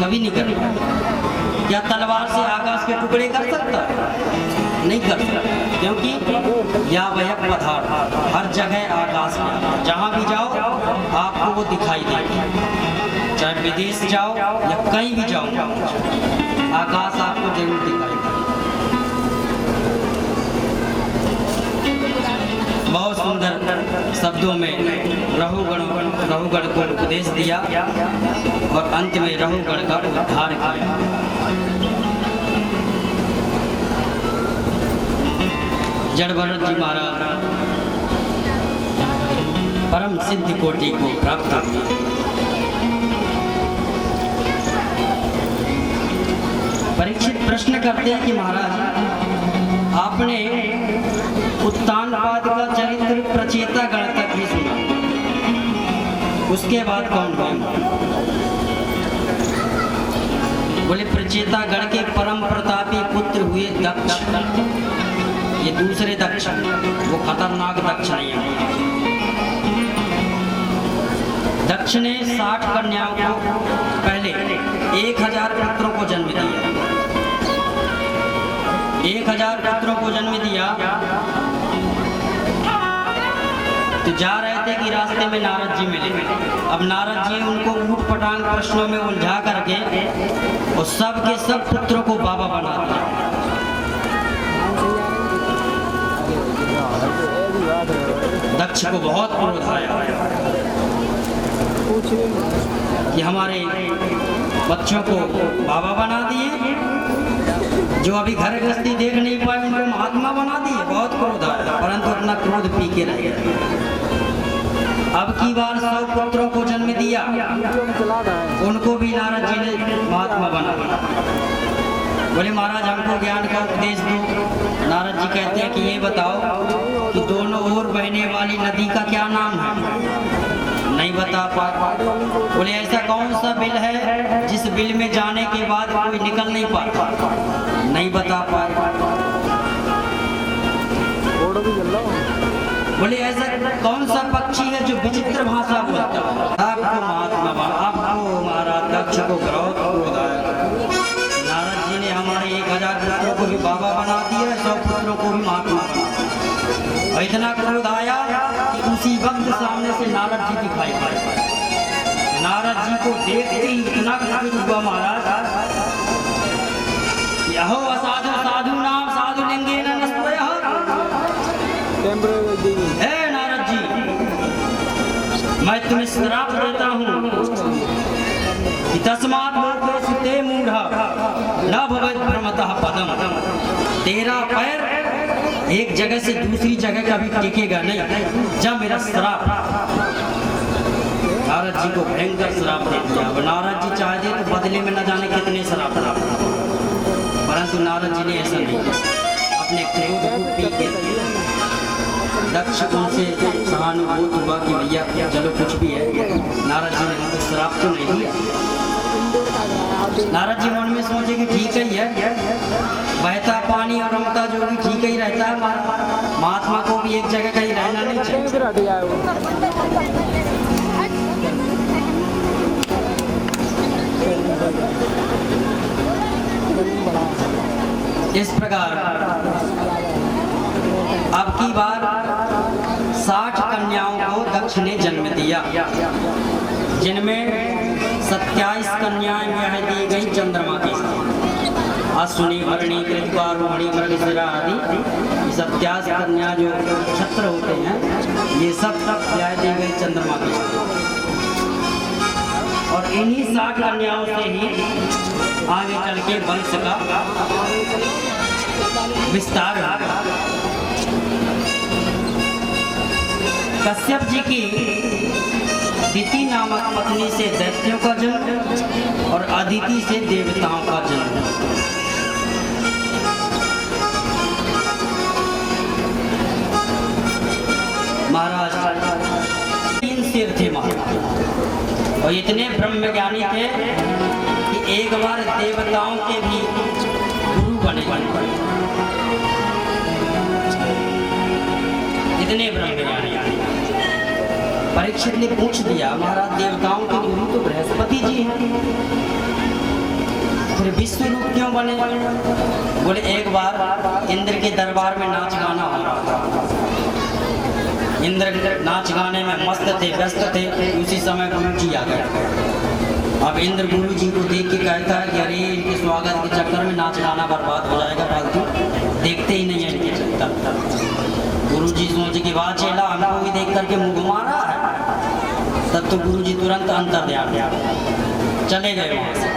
कभी नहीं करता। क्या तलवार से आकाश के टुकड़े कर सकता है? नहीं कर सकता, क्योंकि या वह पदार्थ हर जगह आकाश में, जहाँ भी जाओ आपको वो दिखाई देगा। चाहे विदेश जाओ या कहीं भी जाओ, आकाश आपको जरूर दिखाई देगा। बहुत सुंदर शब्दों में रहुगढ़ को उपदेश दिया और अंत में रहुगढ़ का उद्धार किया। जड़ भरत जी महाराज परम सिद्ध कोटि को प्राप्त हुए। परीक्षित प्रश्न करते हैं कि महाराज आपने उत्तानपाद का चरित्र प्रचेता गण तक ही सुना, उसके बाद कौन हुए? बोले प्रचेता गण के परम प्रतापी पुत्र हुए दक्ष। ये दूसरे दक्ष, वो खतरनाक दक्ष नहीं है। दक्ष ने 60 कन्याओं को पहले 1000 पुत्रों को जन्म दिया। 1000 पुत्रों को जन्म दिया तो जा रहे थे कि रास्ते में नारद जी मिले। अब नारद जी उनको ऊट पटांग प्रश्नों में उलझा करके और सब के सब पुत्रों को बाबा बना दिया। दक्ष को बहुत क्रोध आया कि हमारे बच्चों को बाबा बना दिए, जो अभी घर गृहस्थी देख नहीं पाए उनको महात्मा बना दिए। बहुत क्रोध आया, परंतु अपना क्रोध पी के रह गया। अब की बार 100 पुत्रों को जन्म दिया, उनको भी नारद जी ने महात्मा बना। बोले महाराज हमको ज्ञान का उपदेश दो। नारद जी कहते हैं कि ये बताओ कि दोनों ओर बहने वाली नदी का क्या नाम है? नहीं बता पाए। बोले ऐसा कौन सा बिल है जिस बिल में जाने के बाद कोई निकल नहीं पाता? नहीं बता पाए। फोटो भी चल रहा बोले ऐसा कौन सा पक्षी है जो विचित्र भाषा बोलता है? आपको महात्मा आपको महाराज दक्ष को क्रोध आया। नारद जी ने हमारे 1000 पुत्रों को भी बाबा बना दिया, 100 पुत्रों को भी महात्मा बना दिया। और इतना क्रोध आया कि उसी वक्त सामने से नारद जी दिखाई पड़े। नारद जी को देखते ही इतना क्रोध हुआ महाराज, यहो असाधु साधु नाम साधु लिंगे न नस्पयः। हे नारद जी, मैं तुम्हें श्राप देता हूँ कि तस्मात् लोकेषु ते मूढ़ा न भवेत् भ्रमतः पदम। तेरा पैर एक जगह से दूसरी जगह कभी टिकेगा नहीं। जब मेरा श्राप, नारद जी को भयंकर श्राप दे दिया। अब नारद जी चाहते तो बदले में न जाने कितने श्राप, परंतु नारद जी ने ऐसा नहीं किया। अपने क्रोध को पी के दक्ष उनसे सहानुभूति हुआ कि भैया चलो कुछ भी है, नारद जी ने हमको श्राप तो नहीं दिया। नारद जी मन में सोचे कि ठीक ही है, बहता पानी और रमता जो भी ठीक ही रहता है। महात्मा को भी एक जगह कहीं रहना नहीं चाहिए। इस प्रकार अब की बार 60 कन्याओं को दक्ष ने जन्म दिया, जिनमें 27 कन्याएं ब्याह दी गई चंद्रमा के साथ। अश्विनी भरणी कृतिका रोहिणी मृगशिरा आदि 27 कन्या जो नक्षत्र होते हैं, ये सब ब्याह दी गई चंद्रमा के साथ। और इन्हीं 60 कन्याओं से ही आगे चल के वंश का विस्तार हुआ। कश्यप जी की दिति नामक पत्नी से दैत्यों का जन्म और अदिति से देवताओं का जन्म। महाराज 3 सिर थे महाराज, और इतने ब्रह्मज्ञानी थे कि एक बार देवताओं के भी गुरु बने। इतने ब्रह्मज्ञानी। परीक्षित ने पूछ दिया, महाराज देवताओं के गुरु तो बृहस्पति जी हैं, फिर विश्व रूप क्यों बने? बोले एक बार इंद्र के दरबार में नाच गाना हो रहा था। इंद्र नाच गाने में मस्त थे, व्यस्त थे। उसी समय गुरु जी आ गए। अब इंद्र गुरु जी को देख के कहता है कि अरे इनके स्वागत के चक्कर में नाच गाना बर्बाद हो जाएगा, फालतू देखते ही नहीं है इनके चक्कर। गुरु जी सोचे कि वाह चेला, हमको भी देख करके मुँह घुमा रहा है। तब तो गुरु जी तुरंत अंतर ध्यान चले गए वहाँ से।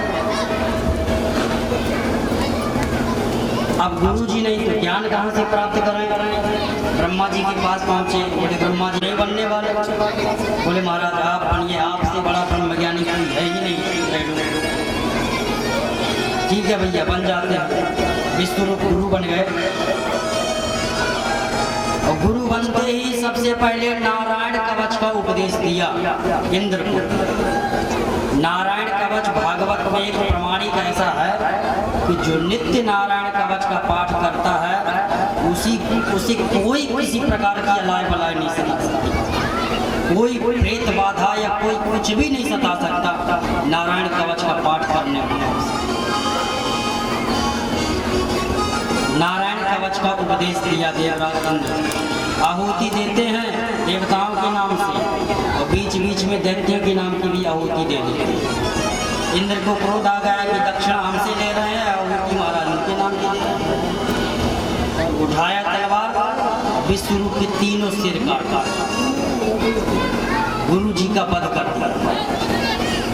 अब गुरु जी नहीं तो ज्ञान कहाँ से प्राप्त करें? ब्रह्मा जी के पास पहुँचे। बोले ब्रह्मा जी नहीं बनने वाले। बोले महाराज आप बनिए, आपसे बड़ा ब्रह्मज्ञानी कोई है ही नहीं। ठीक है भैया बन जाते हैं। विष्णु रूप गुरु बन गए। और गुरु बनते ही सबसे पहले नारायण कवच का उपदेश दिया इंद्र को। नारायण कवच भागवत में एक प्रमाणिक ऐसा है कि जो नित्य नारायण कवच का पाठ करता है उसी कोई किसी प्रकार की अलाय बलाय नहीं सता सकती। कोई प्रेत बाधा या कोई कुछ भी नहीं सता सकता नारायण कवच का पाठ करने में। नारायण कवच का उपदेश दिया देवराज इंद्र। आहुति देते हैं देवताओं के नाम से, और बीच बीच में दैत्यों के नाम की भी आहुति दे देते हैं। इंद्र को क्रोध आ गया कि दक्षिणा हमसे ले रहे हैं, आहुति महाराज उनके नाम की दे रहे हैं। उठाया तलवार, विश्व रूप के तीनों सिर काटा, गुरु जी का वध कर दिया।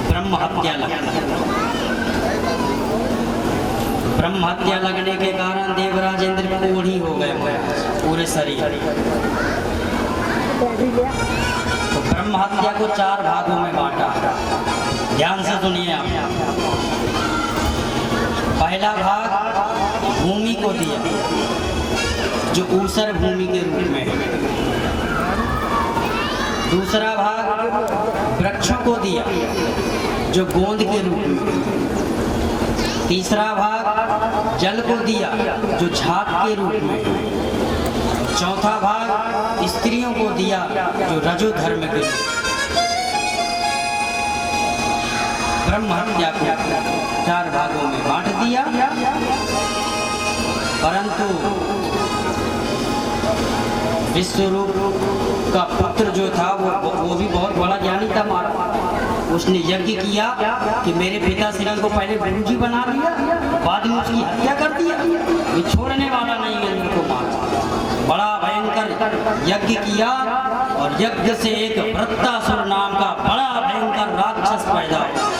ब्रह्म हत्या लगा। ब्रह्म हत्या लगने के कारण देवराज इंद्र कोढ़ी हो गए पूरे शरीर। तो ब्रह्म हत्या को 4 भागों में बांटा। ध्यान से सुनिए आप। पहला भाग भूमि को दिया जो ऊसर भूमि के रूप में है। दूसरा भाग वृक्षों को दिया जो गोंद के रूप में, तीसरा भाग जल को दिया जो झाग के रूप में, चौथा भाग स्त्रियों को दिया जो रजो धर्म के रूप में। ब्रह्म हत्या को 4 भागों में बांट दिया, परंतु विश्वरूप का पुत्र जो था वो भी बहुत बड़ा ज्ञानी था महाराज। उसने यज्ञ किया कि मेरे पिता श्री को पहले गुरुजी बना दिया, बाद में उसकी हत्या कर दिया, ये छोड़ने वाला नहीं है, इनको मारा। बड़ा भयंकर यज्ञ किया और यज्ञ से एक वृत्तासुर नाम का बड़ा भयंकर राक्षस पैदा हुआ।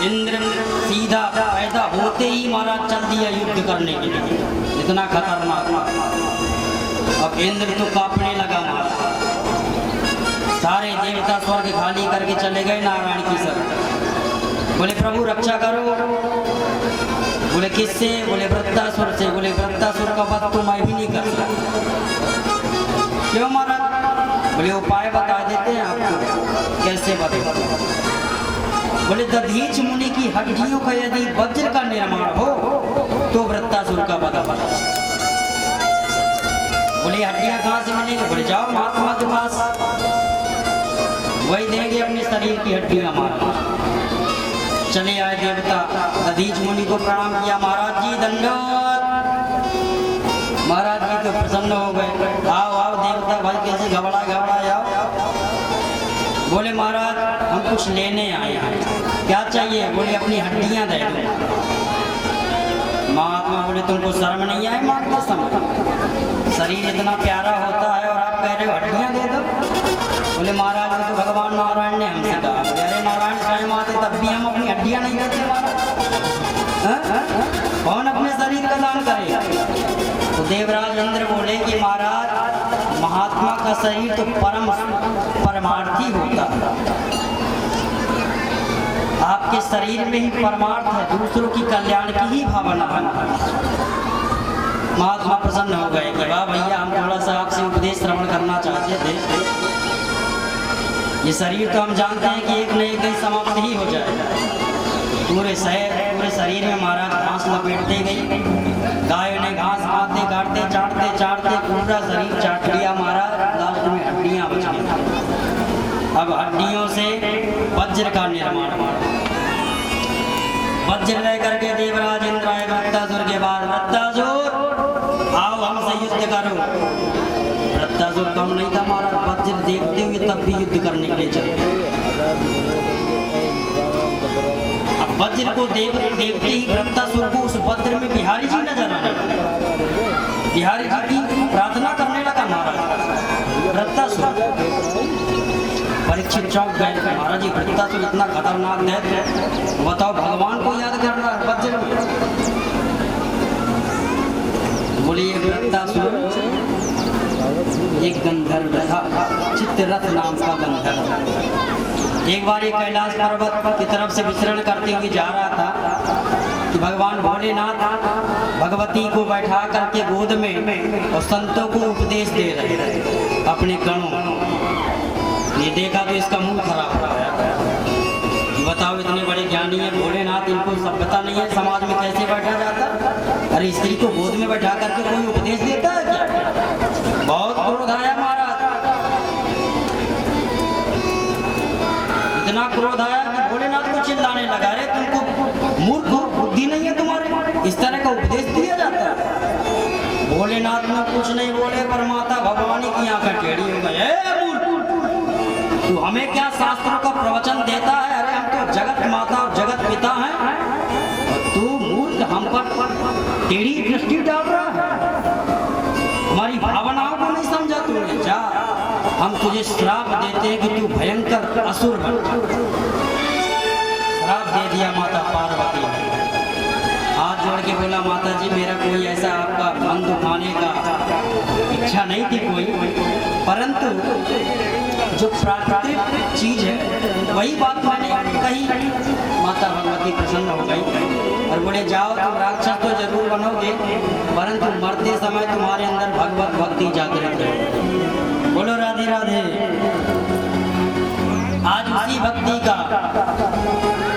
इंद्र सीधा पैदा होते ही महाराज चल दिया युद्ध करने के लिए, इतना खतरनाक। अब इंद्र तो कांपने लगा महाराज, सारे देवता स्वर्ग खाली करके चले गए नारायण की शरण। बोले प्रभु रक्षा करो। बोले किससे? बोले वृत्तासुर से। बोले वृत्तासुर का वध तो मैं भी नहीं कर सकता। क्यों महाराज? बोले उपाय बता देते हैं आपको, कैसे बता। बोले दधीच मुनि की हड्डियों का यदि वज्र का निर्माण हो तो वृत्तासुर का वध हो। बोले हड्डियां कहाँ से मिलेंगी? बोले जाओ महात्मा के पास, वही देंगे अपने शरीर की हड्डियां। महाराज चले आए देवता, दधीच मुनि को प्रणाम किया, महाराज जी दंडवत। महाराज जी तो प्रसन्न हो गए, आओ आओ देवता भाई, कैसे घबरा आओ। बोले महाराज हम कुछ लेने आए हैं। क्या चाहिए? बोले अपनी हड्डियां दे दो। महात्मा बोले तुमको शर्म नहीं आए मारते समय? शरीर इतना प्यारा होता है और आप कह रहे हो हड्डियां दे दो। बोले महाराज तो भगवान नारायण ने हमसे कहा। अरे नारायण स्वयं आते तब भी हम अपनी हड्डियां नहीं देते महाराज। कौन अपने शरीर का दान करेगा? तो देवराज इंद्र बोले कि महाराज महात्मा का शरीर तो परमार्थी होता है, आपके शरीर में ही परमार्थ है, दूसरों की कल्याण की ही भावना है। महात्मा प्रसन्न हो गए कि वाह भैया, हम थोड़ा सा आपसे उपदेश श्रवण करना चाहते थे। ये शरीर तो हम जानते हैं कि एक न एक दिन समाप्त ही हो जाएगा। पूरे शरीर में महाराज घास लपेटते गई, गाय ने घास खाते काटते चाटते पूरा शरीर चाट लिया महाराज। लास्ट में हड्डियां बच गई। अब हड्डियों से वज्र का निर्माण। वज्र लेकर के देवराज इंद्र आए वृत्तासुर के बाद, वृत्तासुर आओ हमसे युद्ध करो। वृत्तासुर कम नहीं था महाराज, वज्र देखते हुए तब भी युद्ध करने के लिए चले। अब वज्र को देखते ही वृत्तासुर को उस वज्र में बिहारी जी नजर आने लगे। बिहारी जी की प्रार्थना करने लगा महाराज। वृत्तासुर परीक्षित चौंक गए, महाराज जी वृत्तासुर इतना खतरनाक है, बताओ भगवान को याद कर रहा है वज्र में। बोलिए वृत्तासुर एक गंधर्व था, चित्ररथ नाम का गंधर्व। एक बार ये कैलाश पर्वत की तरफ से विचरण करते हुए जा रहा था कि भगवान भोलेनाथ भगवती को बैठा करके गोद में और संतों को उपदेश दे रहे थे अपने गणों। ये देखा तो इसका मुंह खराब हो गया। बताओ इतने बड़े ज्ञानी है भोलेनाथ, इनको सब पता नहीं है समाज में कैसे बैठा जाता। अरे स्त्री को गोद में बैठा करके कोई उपदेश देता है क्या? बहुत क्रोध आया महाराज, इतना क्रोध आया कि भोलेनाथ को चिल्लाने लगा, अरे तुमको मूर्ख हो, बुद्धि नहीं है तुम्हारे, इस तरह का उपदेश दिया जाता है। भोलेनाथ ने कुछ नहीं बोले, पर माता भगवानी की आंखें टेढ़ी हो गई। तू हमें क्या शास्त्रों का प्रवचन देता है? अरे हम तो जगत माता और जगत पिता हैं और तू मूर्ख हम पर टेढ़ी दृष्टि डाल रहा है। हमारी भावनाओं को नहीं समझा तूने। जा, हम तुझे श्राप देते हैं कि तू भयंकर असुर बन। श्राप दे दिया माता पार्वती ने। हाथ जोड़ के बोला, माता जी मेरा कोई ऐसा आपका मन दुखाने का इच्छा नहीं थी कोई, परंतु जो प्राकृतिक चीज है वही बात मैंने कही। माता भगवती प्रसन्न हो गई और बोले जाओ तुम राक्षस तो जरूर बनोगे, परंतु मरते समय तुम्हारे अंदर भगवत भक्ति जागृत है। बोलो राधे राधे। आज उसी भक्ति का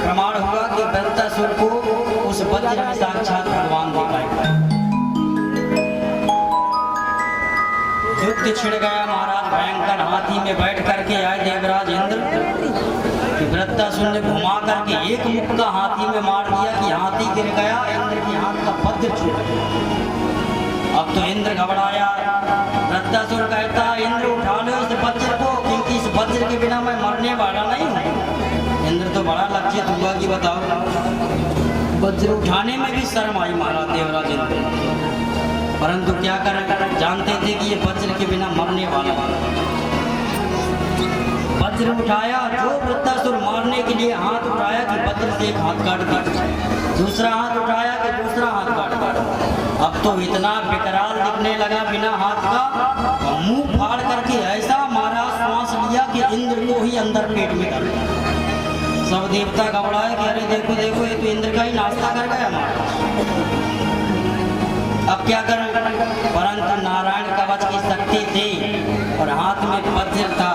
प्रमाण हुआ कि वृत्तासुर को उस वज्र में साक्षात भगवान दिखाई। युद्ध छिड़ गया महाराज, भयंकर हाथी में बैठ करके आए देवराज इंद्र कि वृत्तासुर ने घुमा करके एक मुक्का हाथी में मार दिया कि हाथी गिर गया, इंद्र के हाथ का वज्र छूट गया। अब तो इंद्र घबराया। वृत्तासुर कहता इंद्र उठा लो इस वज्र को, क्योंकि इस वज्र के बिना मैं मरने वाला नहीं हूँ। इंद्र तो बड़ा लज्जित हुआ कि बताओ, वज्र उठाने में भी शर्म आई महाराज देवराज इंद्र, परंतु क्या करें, जानते थे कि ये वज्र के बिना मरने वाला। वज्र उठाया, जो वृत्तासुर मारने के लिए हाथ उठाया कि वज्र से एक हाथ काट दिया, दूसरा हाथ उठाया कि दूसरा हाथ काट दिया। अब तो इतना विकराल दिखने लगा बिना हाथ का, मुंह फाड़ करके ऐसा मारा, श्वास लिया कि इंद्र को ही अंदर पेट में डाल दिया। सब देवता घबराए कि अरे देखो देखो, ये तो इंद्र का ही नाश्ता कर गया हमारा। अब क्या करें, परंतु नारायण कवच की शक्ति थी और हाथ में वज्र था।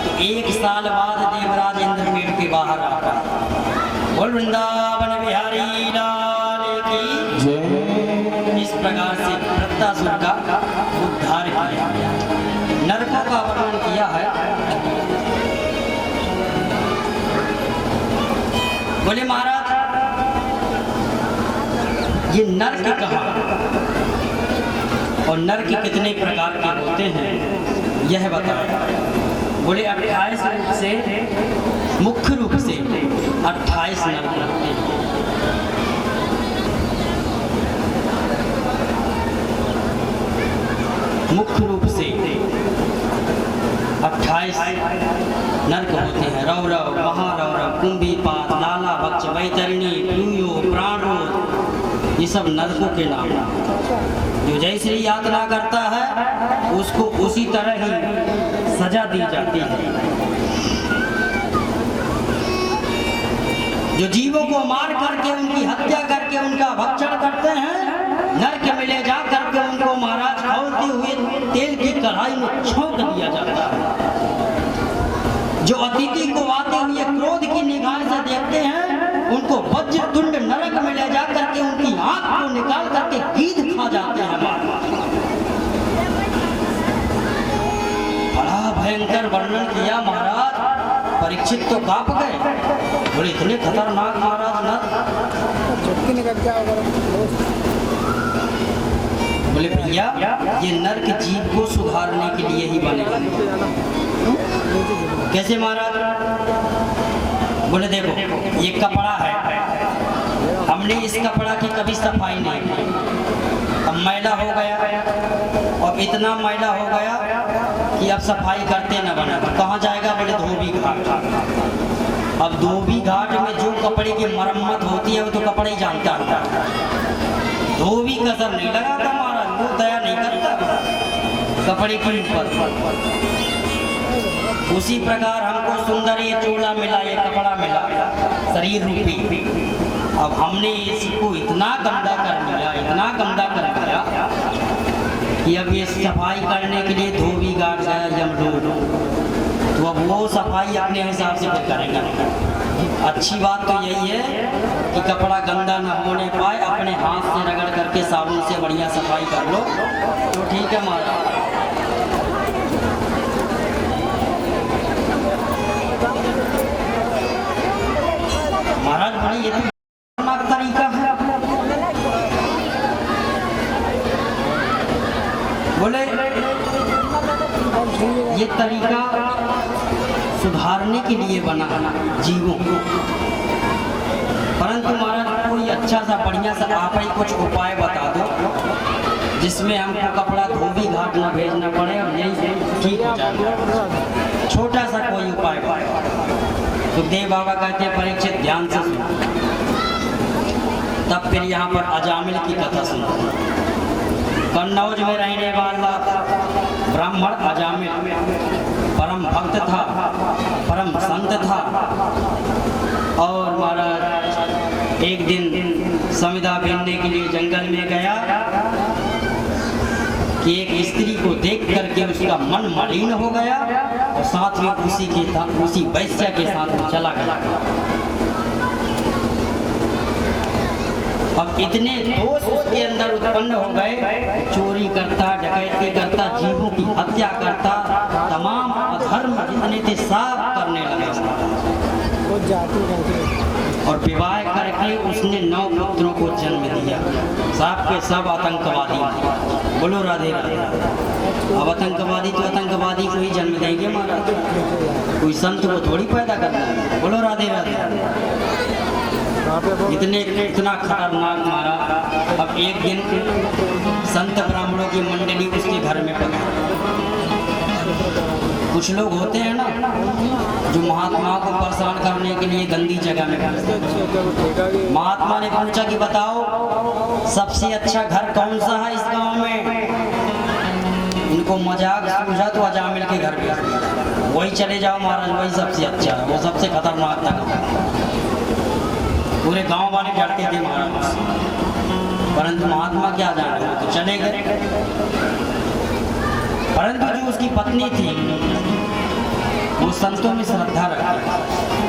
तो 1 साल बाद देवराज इंद्र पेट के बाहर आता। बोल वृंदावन बिहारी लाल की जय। इस प्रकार से वृत्तासुर का उद्धार किया। नरकों का वर्णन किया है। बोले महाराज ये नर्क कहा और नर्क कितने प्रकार के होते हैं यह बताया। बोले 28 रूप से, मुख्य रूप से 28 नर्क होते हैं। मुख्य रूप से 28 नर्क होते हैं। रौरव, महारौरव, कुंभीपात, लाला भक्ष, वैतरणी, प्यूयो, प्राणरोध, ये सब नरकों के नाम। जो जैसे यातना करता है उसको उसी तरह ही सजा दी जाती है। जो जीवों को मार करके उनकी हत्या करके उनका भक्षण करते हैं, नरक में ले जा करके उनको महाराज खौलते हुए तेल की कढ़ाई में छोंक दिया जाता है। जो अतिथि को आते हुए क्रोध की निगाह से देखते हैं, उनको वज्र तुंड नरक में ले जा करके उनकी आंख को निकाल करके गीध खा जाते हैं। बड़ा भयंकर वर्णन किया महाराज। परीक्षित तो कांप गए, बोले इतने खतरनाक महाराज नर्क। बोले भैया ये नर्क जीव को सुधारने के लिए ही बने। कैसे महाराज? बोले देखो ये कपड़ा है, हमने इस कपड़ा की कभी सफाई नहीं की, अब मैला हो गया और इतना मैला हो गया कि अब सफाई करते न बना, तो कहाँ जाएगा? बोले धोबी घाट। अब धोबी घाट में जो कपड़े की मरम्मत होती है वो तो कपड़े ही जानता है, धोबी कसर नहीं लगाता महाराज, वो दया नहीं करता कपड़े के ऊपर। उसी प्रकार हमको सुंदर ये चोला मिला, ये कपड़ा मिला शरीर रूपी, अब हमने इसको इतना गंदा कर दिया, इतना गंदा कर दिया कि अब ये सफाई करने के लिए धोबी घाट गया यमदूत, तो अब वो सफाई अपने हिसाब से फिर करेगा। अच्छी बात तो यही है कि कपड़ा गंदा न होने पाए, अपने हाथ से रगड़ करके साबुन से बढ़िया सफाई कर लो तो ठीक है महाराज। महाराज बड़ी ये तो तरीका है। बोले ये तरीका सुधारने के लिए बना जीवों को, परंतु महाराज कोई अच्छा सा बढ़िया सा आप ही कुछ उपाय बता दो जिसमें हमको कपड़ा धोबी घाट न भेजना पड़े और यही ठीक हो जाए। छोटा सा कोई उपाय सुखदेव बाबा कहते हैं परीक्षित ध्यान से सुनो। तब फिर यहाँ पर अजामिल की कथा सुनो। कन्नौज में रहने वाला ब्राह्मण अजामिल परम भक्त था, परम संत था, और महाराज एक दिन संविदा बीनने के लिए जंगल में गया कि एक स्त्री को देख करके उसका मन मलिन हो गया और साथ में उसी वैश्या के साथ में चला गया। अब इतने दोष उसके अंदर उत्पन्न हो गए, चोरी करता, डकैती करता, जीवों की हत्या करता, तमाम अधर्म जितने थे सब करने लगा और विवाह करके उसने 9 पुत्रों को जन्म दिया। सब के सब आतंकवादी। बोलो राधे राधे। अब आतंकवादी तो आतंकवादी को ही जन्म देंगे महाराज, कोई संत को थोड़ी पैदा करना है। बोलो राधे राधे। इतना खतरनाक मारा। अब एक दिन संत ब्राह्मणों की मंडली उसके घर में पहुंची। कुछ लोग होते हैं ना जो महात्माओं को परेशान करने के लिए गंदी जगह में पहुंचते। महात्मा ने पूछा कि बताओ सबसे अच्छा घर कौन सा है इस गांव में। इनको मजाक सूझा तो अजामिल के घर पे वही चले जाओ महाराज, वही सबसे अच्छा है, वो सबसे खतरनाक था। पूरे गांव वाले डरते थे महाराज, परंतु महात्मा क्या जान रहे तो चले गए। परंतु जो उसकी पत्नी थी वो संतों में श्रद्धा रखती,